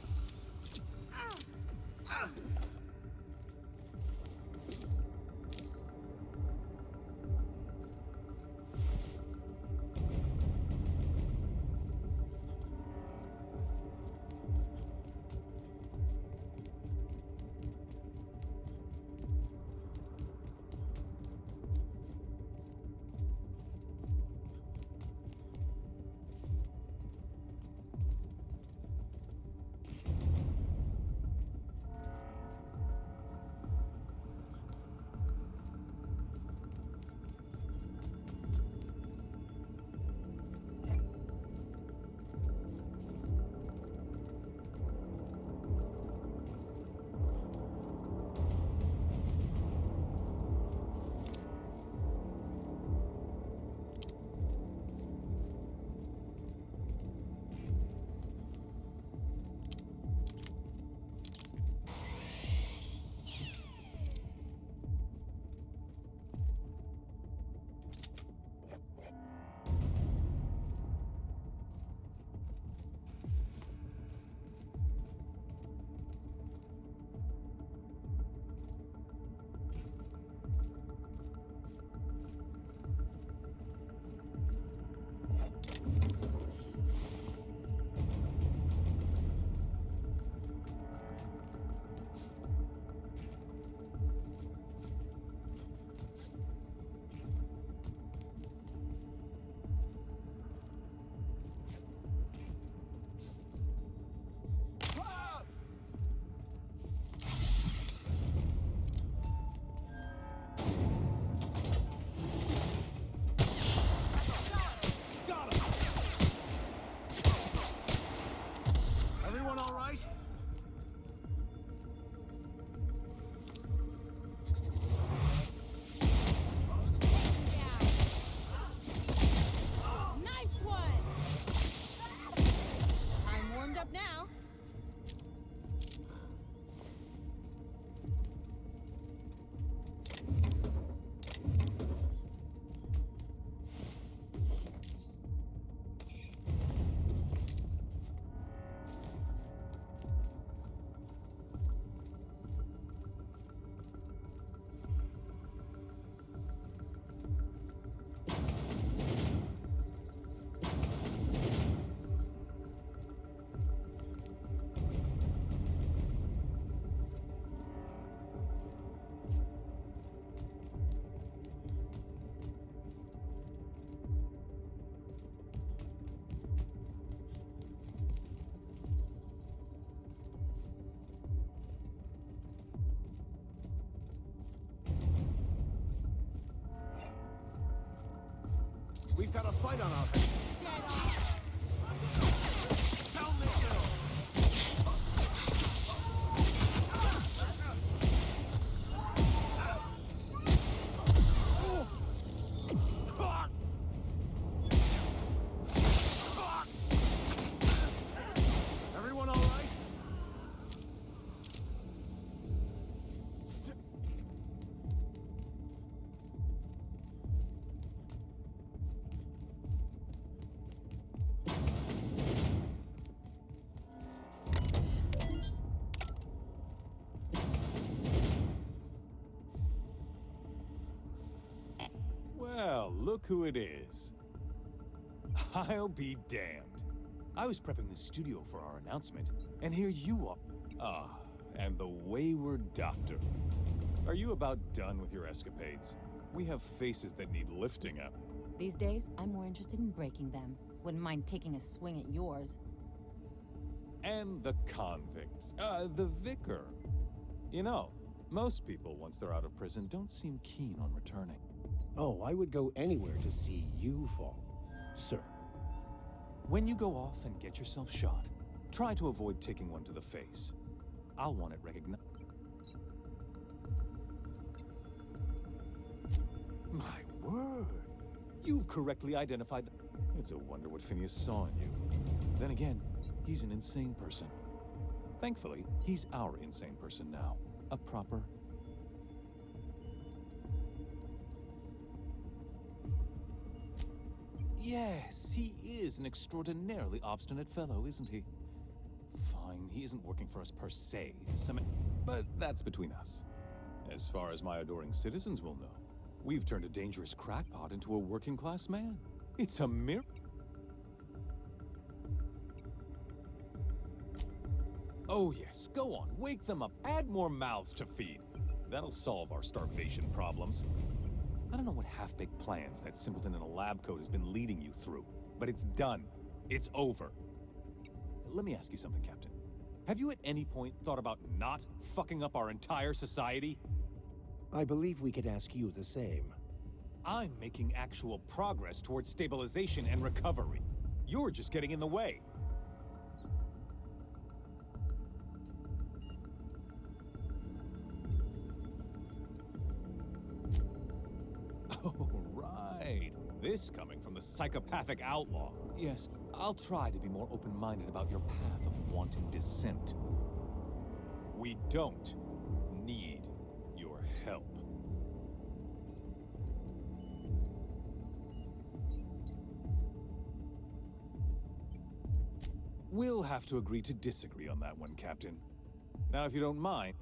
We've got a fight on our hands. Down this hill. Everyone all right? Well, look who it is. I'll be damned. I was prepping the studio for our announcement, and here you are. Ah, and the wayward doctor. Are you about done with your escapades? We have faces that need lifting up. These days, I'm more interested in breaking them. Wouldn't mind taking a swing at yours. And the convict. The vicar. You know, most people, once they're out of prison, don't seem keen on returning. Oh, I would go anywhere to see you fall, sir. When you go off and get yourself shot, try to avoid taking one to the face. I'll want it recognized. My word! You've correctly identified the... It's a wonder what Phineas saw in you. Then again, he's an insane person. Thankfully, he's our insane person now. A proper... Yes, he is an extraordinarily obstinate fellow, isn't he? Fine, he isn't working for us per se, but that's between us. As far as my adoring citizens will know, we've turned a dangerous crackpot into a working-class man. It's a miracle. Oh yes, go on, wake them up, add more mouths to feed. That'll solve our starvation problems. I don't know what half-baked plans that simpleton in a lab coat has been leading you through, but it's done. It's over. Let me ask you something, Captain. Have you at any point thought about not fucking up our entire society? I believe we could ask you the same. I'm making actual progress towards stabilization and recovery. You're just getting in the way. Oh, right. This coming from the psychopathic outlaw. Yes, I'll try to be more open-minded about your path of wanting dissent. We don't need your help. We'll have to agree to disagree on that one, Captain. Now, if you don't mind...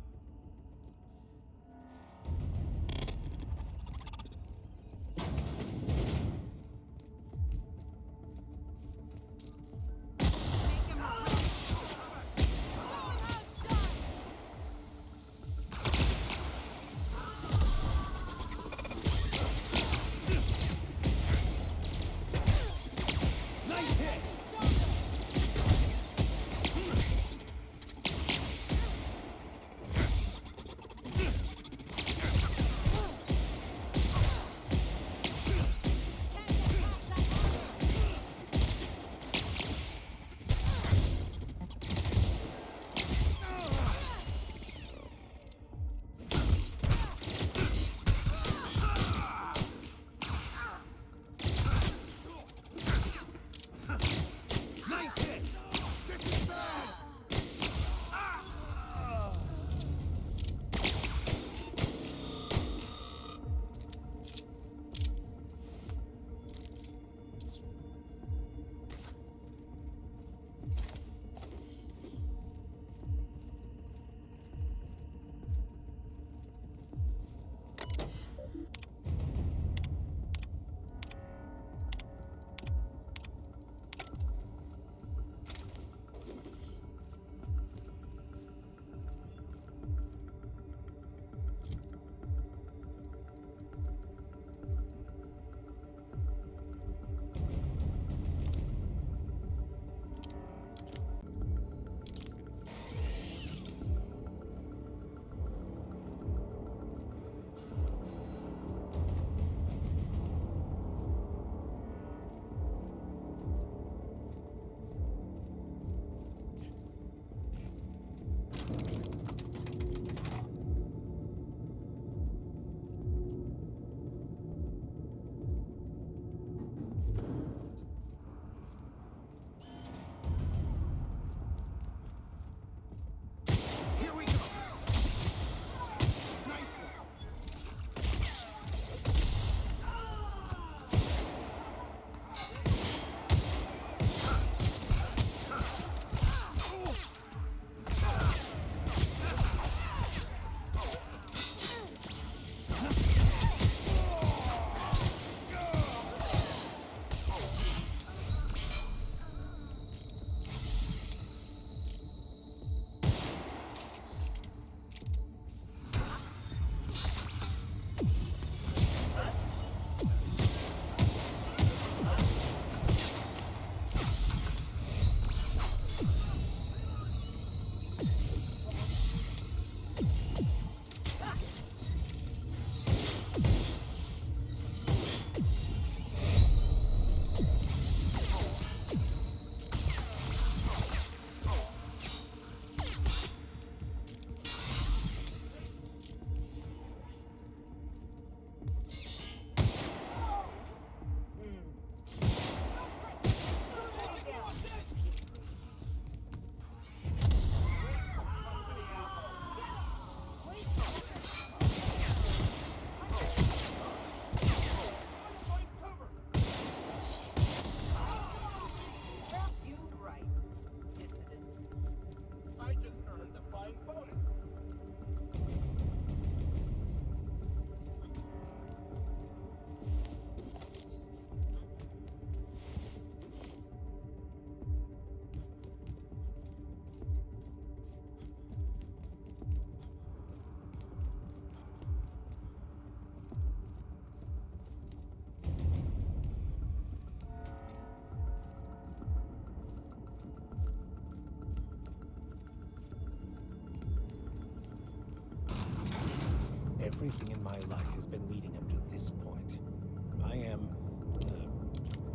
my life has been leading up to this point.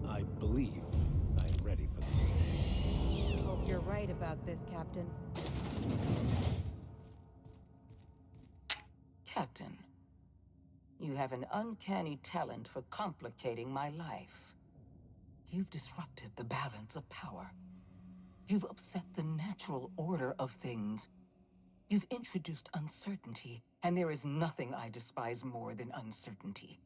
I believe I'm ready for this. Hope you're right about this, Captain. Captain, you have an uncanny talent for complicating my life. You've disrupted the balance of power. You've upset the natural order of things. You've introduced uncertainty, and there is nothing I despise more than uncertainty.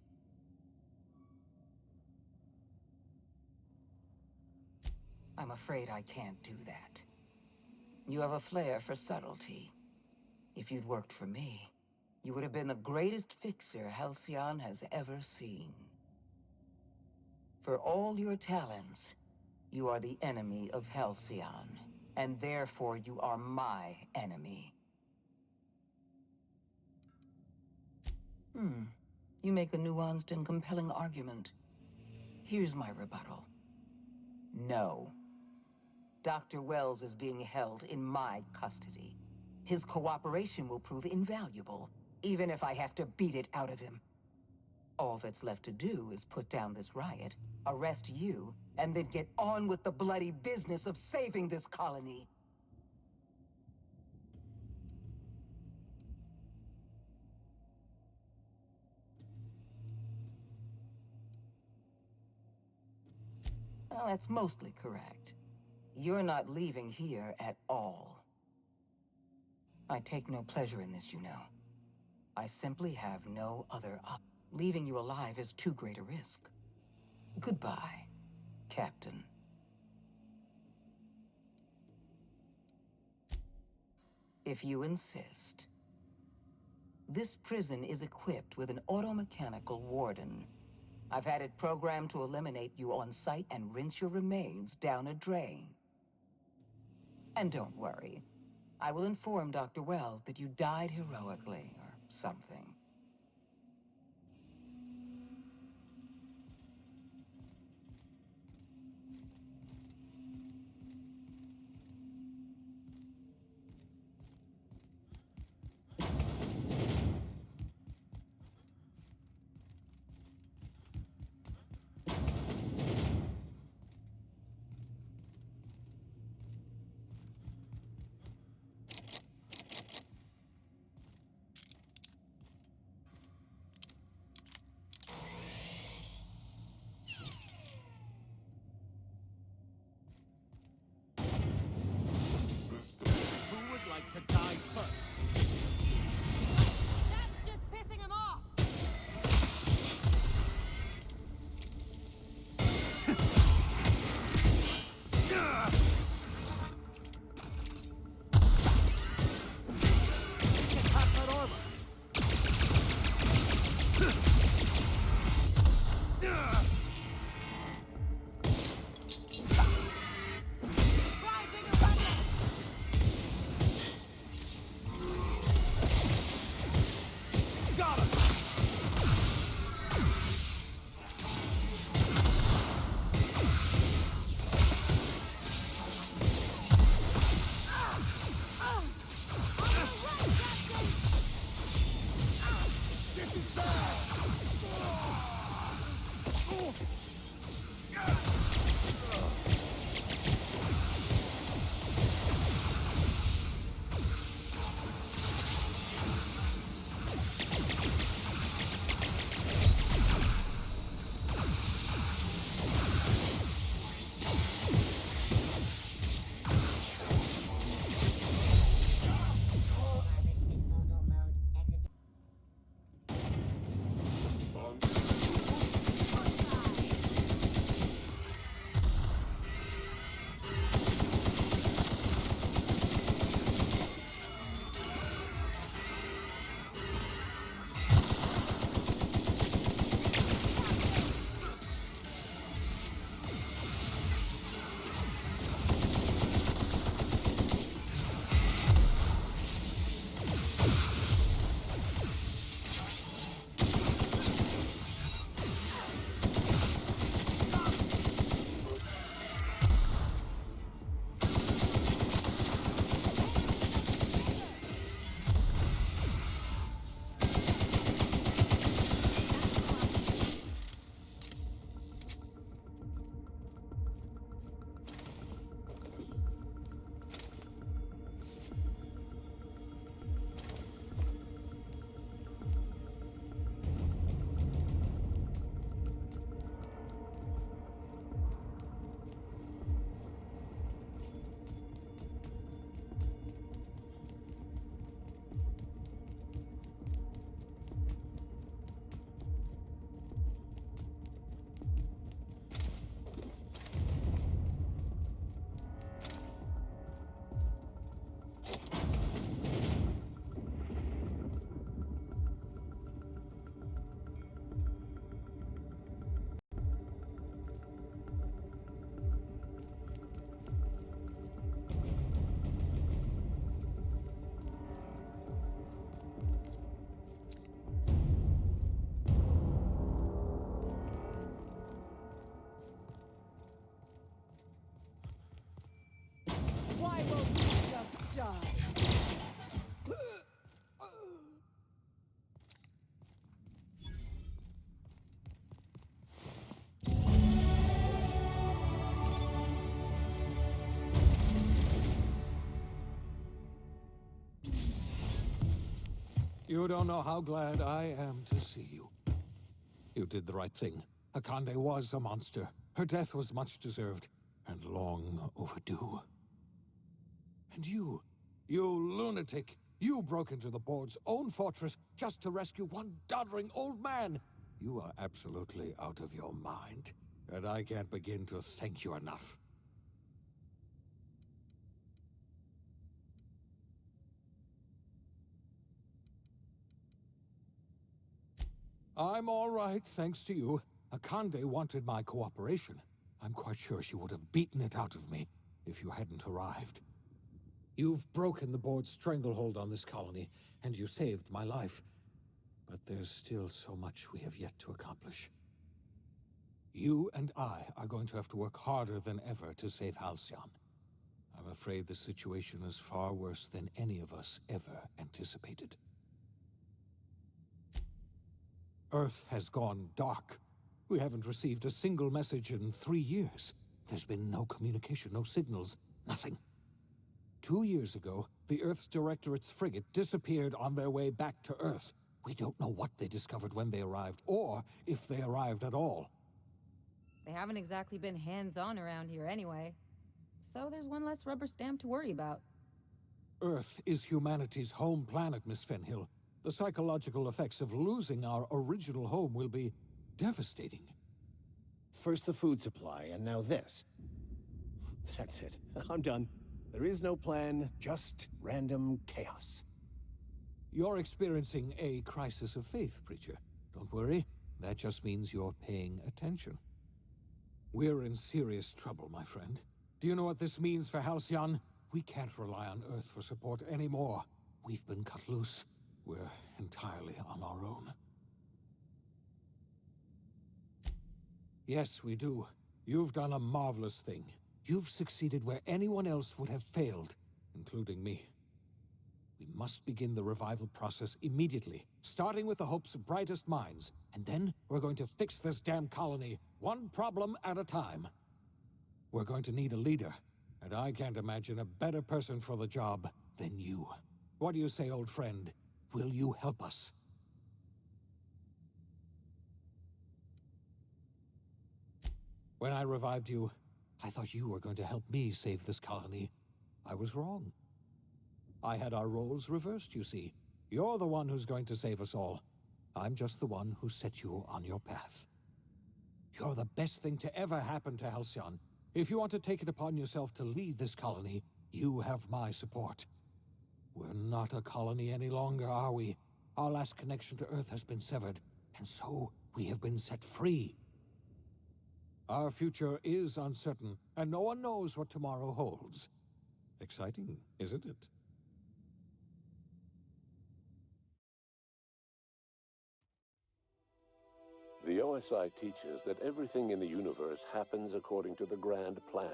I'm afraid I can't do that. You have a flair for subtlety. If you'd worked for me, you would have been the greatest fixer Halcyon has ever seen. For all your talents, you are the enemy of Halcyon, and therefore you are my enemy. You make a nuanced and compelling argument. Here's my rebuttal. No. Dr. Wells is being held in my custody. His cooperation will prove invaluable, even if I have to beat it out of him. All that's left to do is put down this riot, arrest you, and then get on with the bloody business of saving this colony. Well, that's mostly correct. You're not leaving here at all. I take no pleasure in this, you know. I simply have no other option. Leaving you alive is too great a risk. Goodbye, Captain. If you insist. This prison is equipped with an automechanical warden. I've had it programmed to eliminate you on sight and rinse your remains down a drain. And don't worry. I will inform Dr. Wells that you died heroically, or something. To die first. That's just pissing him off. You don't know how glad I am to see you. You did the right thing. Akande was a monster. Her death was much deserved, and long overdue. And you lunatic, you broke into the board's own fortress just to rescue one doddering old man. You are absolutely out of your mind, and I can't begin to thank you enough. I'm all right, thanks to you. Akande wanted my cooperation. I'm quite sure she would have beaten it out of me if you hadn't arrived. You've broken the board's stranglehold on this colony, and you saved my life. But there's still so much we have yet to accomplish. You and I are going to have to work harder than ever to save Halcyon. I'm afraid the situation is far worse than any of us ever anticipated. Earth has gone dark. We haven't received a single message in 3 years. There's been no communication, no signals, nothing. 2 years ago, the Earth's Directorate's frigate disappeared on their way back to Earth. We don't know what they discovered when they arrived, or if they arrived at all. They haven't exactly been hands-on around here anyway. So there's one less rubber stamp to worry about. Earth is humanity's home planet, Miss Fenhill. The psychological effects of losing our original home will be devastating. First the food supply, and now this. That's it. I'm done. There is no plan, just random chaos. You're experiencing a crisis of faith, Preacher. Don't worry, that just means you're paying attention. We're in serious trouble, my friend. Do you know what this means for Halcyon? We can't rely on Earth for support anymore. We've been cut loose. We're entirely on our own. Yes, we do. You've done a marvelous thing. You've succeeded where anyone else would have failed, including me. We must begin the revival process immediately, starting with the Hope's brightest minds, and then we're going to fix this damn colony, one problem at a time. We're going to need a leader, and I can't imagine a better person for the job than you. What do you say, old friend? Will you help us? When I revived you, I thought you were going to help me save this colony. I was wrong. I had our roles reversed, you see. You're the one who's going to save us all. I'm just the one who set you on your path. You're the best thing to ever happen to Halcyon. If you want to take it upon yourself to lead this colony, you have my support. We're not a colony any longer, are we? Our last connection to Earth has been severed, and so we have been set free. Our future is uncertain, and no one knows what tomorrow holds. Exciting, isn't it? The OSI teaches that everything in the universe happens according to the grand plan.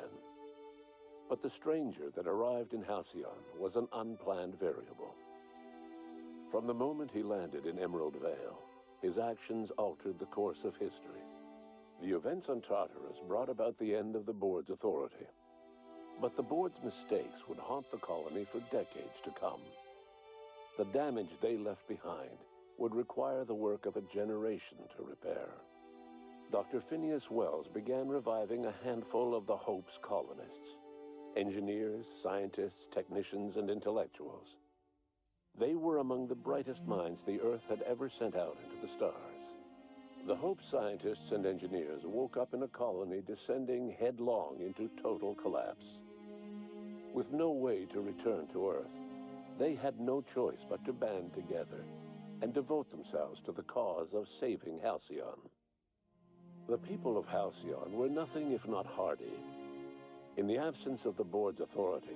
But the stranger that arrived in Halcyon was an unplanned variable. From the moment he landed in Emerald Vale, his actions altered the course of history. The events on Tartarus brought about the end of the board's authority. But the board's mistakes would haunt the colony for decades to come. The damage they left behind would require the work of a generation to repair. Dr. Phineas Wells began reviving a handful of the Hope's colonists. Engineers, scientists, technicians, and intellectuals. They were among the brightest minds the Earth had ever sent out into the stars. The Hope scientists and engineers woke up in a colony descending headlong into total collapse. With no way to return to Earth, they had no choice but to band together and devote themselves to the cause of saving Halcyon. The people of Halcyon were nothing if not hardy. In the absence of the board's authority,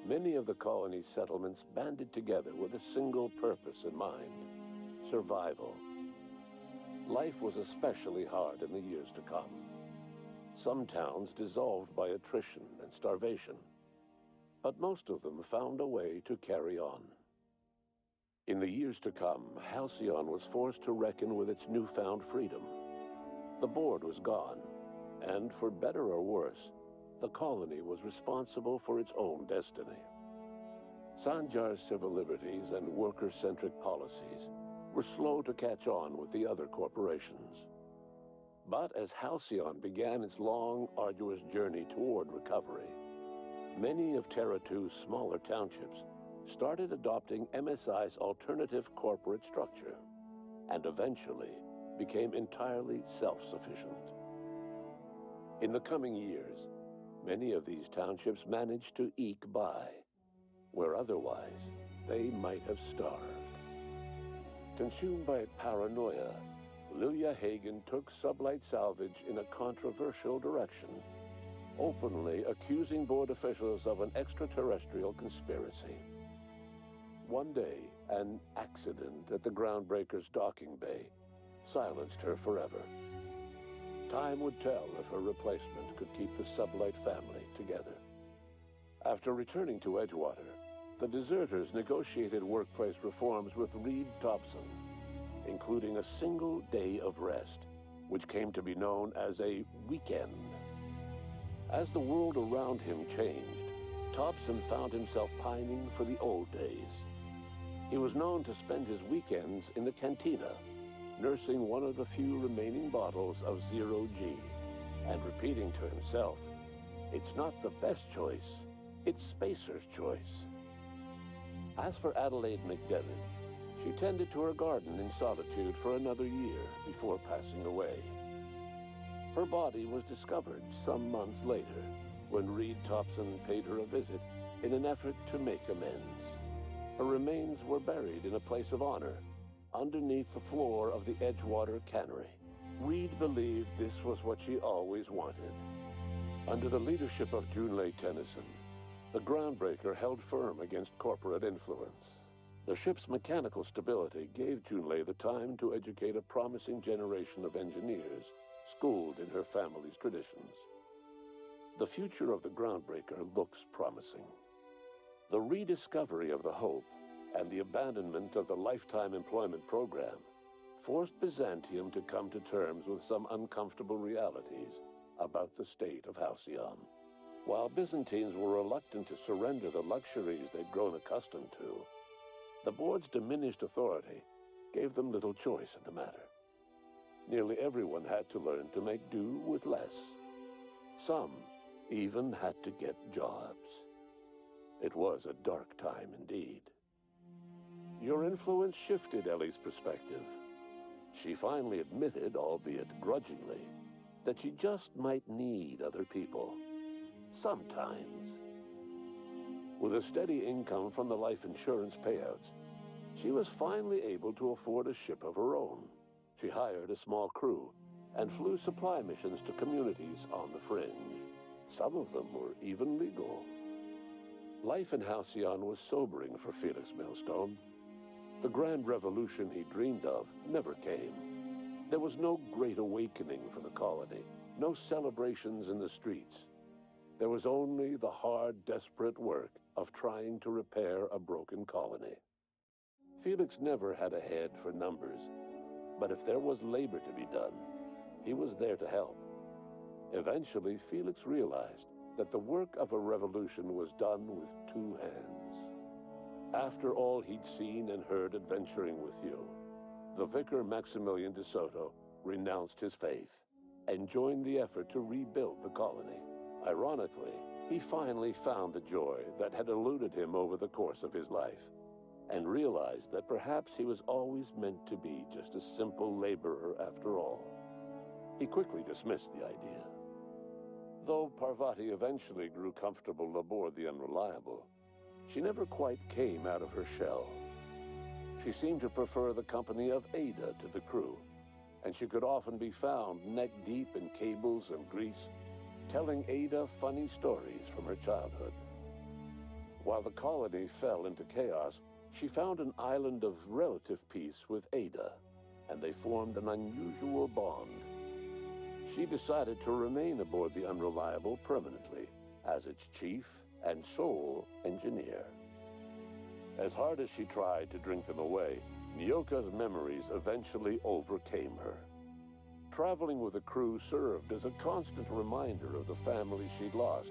many of the colony's settlements banded together with a single purpose in mind: survival. Life was especially hard in the years to come. Some towns dissolved by attrition and starvation. but most of them found a way to carry on. In the years to come, Halcyon was forced to reckon with its newfound freedom. The board was gone, and for better or worse, the colony was responsible for its own destiny. Sanjar's civil liberties and worker-centric policies were slow to catch on with the other corporations. But as Halcyon began its long, arduous journey toward recovery, many of Terra 2's smaller townships started adopting MSI's alternative corporate structure, and eventually became entirely self-sufficient. In the coming years, many of these townships managed to eke by, where otherwise they might have starved. Consumed by paranoia, Lilia Hagen took Sublight Salvage in a controversial direction, openly accusing board officials of an extraterrestrial conspiracy. One day, an accident at the Groundbreaker's docking bay silenced her forever. Time would tell if her replacement could keep the Sublight family together. After returning to Edgewater, the deserters negotiated workplace reforms with Reed Thompson, including a single day of rest, which came to be known as a weekend. As the world around him changed, Thompson found himself pining for the old days. He was known to spend his weekends in the cantina, nursing one of the few remaining bottles of Zero G, and repeating to himself, "It's not the best choice, it's Spacer's choice." As for Adelaide McDevitt, she tended to her garden in solitude for another year before passing away. Her body was discovered some months later when Reed Thompson paid her a visit in an effort to make amends. Her remains were buried in a place of honor underneath the floor of the Edgewater cannery. Reed believed this was what she always wanted. Under the leadership of Junlei Tennyson, the Groundbreaker held firm against corporate influence. The ship's mechanical stability gave Junlei the time to educate a promising generation of engineers schooled in her family's traditions. The future of the Groundbreaker looks promising. The rediscovery of the Hope and the abandonment of the Lifetime Employment Program forced Byzantium to come to terms with some uncomfortable realities about the state of Halcyon. While Byzantines were reluctant to surrender the luxuries they'd grown accustomed to, the board's diminished authority gave them little choice in the matter. Nearly everyone had to learn to make do with less. Some even had to get jobs. It was a dark time indeed. Your influence shifted Ellie's perspective. She finally admitted, albeit grudgingly, that she just might need other people. Sometimes. With a steady income from the life insurance payouts, she was finally able to afford a ship of her own. She hired a small crew and flew supply missions to communities on the fringe. Some of them were even legal. Life in Halcyon was sobering for Felix Millstone. The grand revolution he dreamed of never came. There was no great awakening for the colony, no celebrations in the streets. There was only the hard, desperate work of trying to repair a broken colony. Felix never had a head for numbers, but if there was labor to be done, he was there to help. Eventually, Felix realized that the work of a revolution was done with two hands. After all he'd seen and heard adventuring with you, the vicar Maximilian de Soto renounced his faith and joined the effort to rebuild the colony. Ironically, he finally found the joy that had eluded him over the course of his life, and realized that perhaps he was always meant to be just a simple laborer after all. He quickly dismissed the idea. Though Parvati eventually grew comfortable aboard the Unreliable, she never quite came out of her shell. She seemed to prefer the company of Ada to the crew, and she could often be found neck-deep in cables and grease, telling Ada funny stories from her childhood. While the colony fell into chaos, she found an island of relative peace with Ada, and they formed an unusual bond. She decided to remain aboard the Unreliable permanently, as its chief and sole engineer. As hard as she tried to drink them away, Nyoka's memories eventually overcame her. Traveling with the crew served as a constant reminder of the family she'd lost,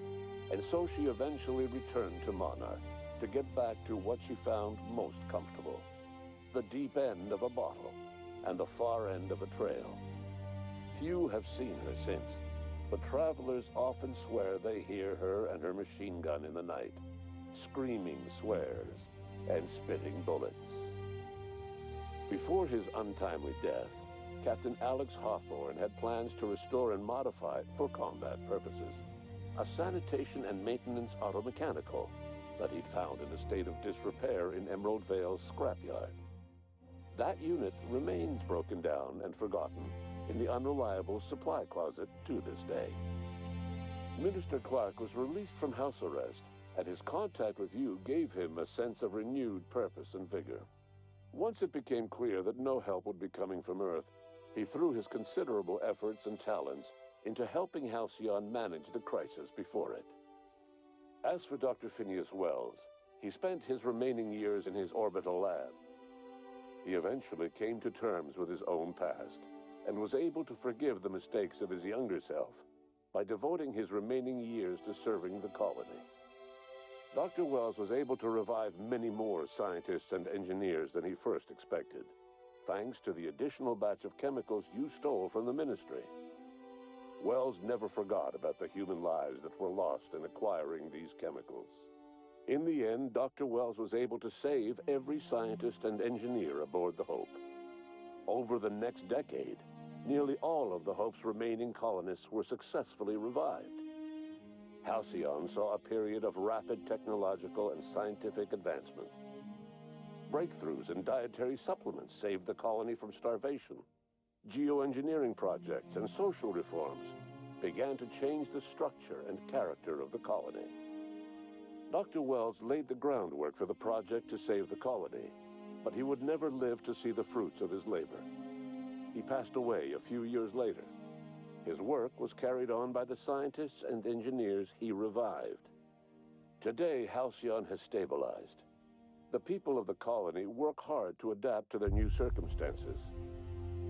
and so she eventually returned to Monarch to get back to what she found most comfortable: the deep end of a bottle and the far end of a trail. Few have seen her since, but travelers often swear they hear her and her machine gun in the night, screaming swears and spitting bullets. Before his untimely death, Captain Alex Hawthorne had plans to restore and modify, for combat purposes, a sanitation and maintenance automechanical that he'd found in a state of disrepair in Emerald Vale's scrapyard. That unit remains broken down and forgotten in the unreliable supply closet to this day. Minister Clark was released from house arrest, and his contact with you gave him a sense of renewed purpose and vigor. Once it became clear that no help would be coming from Earth, he threw his considerable efforts and talents into helping Halcyon manage the crisis before it. As for Dr. Phineas Wells, he spent his remaining years in his orbital lab. He eventually came to terms with his own past and was able to forgive the mistakes of his younger self by devoting his remaining years to serving the colony. Dr. Wells was able to revive many more scientists and engineers than he first expected, thanks to the additional batch of chemicals you stole from the Ministry. Wells never forgot about the human lives that were lost in acquiring these chemicals. In the end, Dr. Wells was able to save every scientist and engineer aboard the Hope. Over the next decade, nearly all of the Hope's remaining colonists were successfully revived. Halcyon saw a period of rapid technological and scientific advancement. Breakthroughs in dietary supplements saved the colony from starvation. Geoengineering projects and social reforms began to change the structure and character of the colony. Dr. Wells laid the groundwork for the project to save the colony, but he would never live to see the fruits of his labor. He passed away a few years later. His work was carried on by the scientists and engineers he revived. Today, Halcyon has stabilized. The people of the colony work hard to adapt to their new circumstances.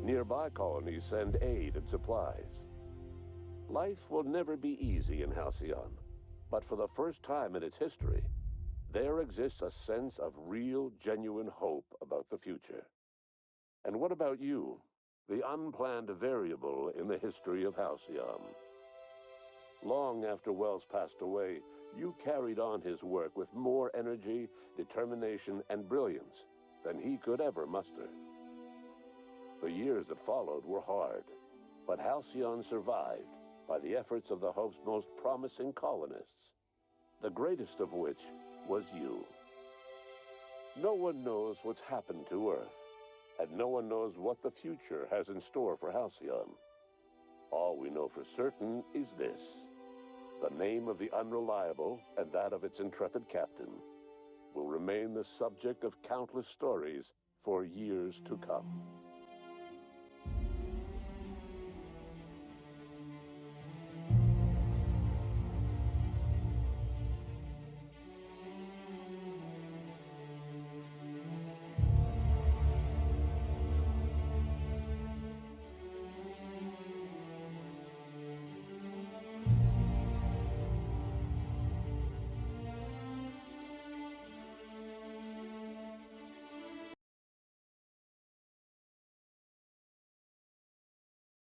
Nearby colonies send aid and supplies. Life will never be easy in Halcyon, but for the first time in its history, there exists a sense of real, genuine hope about the future. And what about you, the unplanned variable in the history of Halcyon? Long after Wells passed away, you carried on his work with more energy, determination, and brilliance than he could ever muster. The years that followed were hard, but Halcyon survived by the efforts of the Hope's most promising colonists, the greatest of which was you. No one knows what's happened to Earth, and no one knows what the future has in store for Halcyon. All we know for certain is this: the name of the Unreliable and that of its intrepid captain will remain the subject of countless stories for years to come.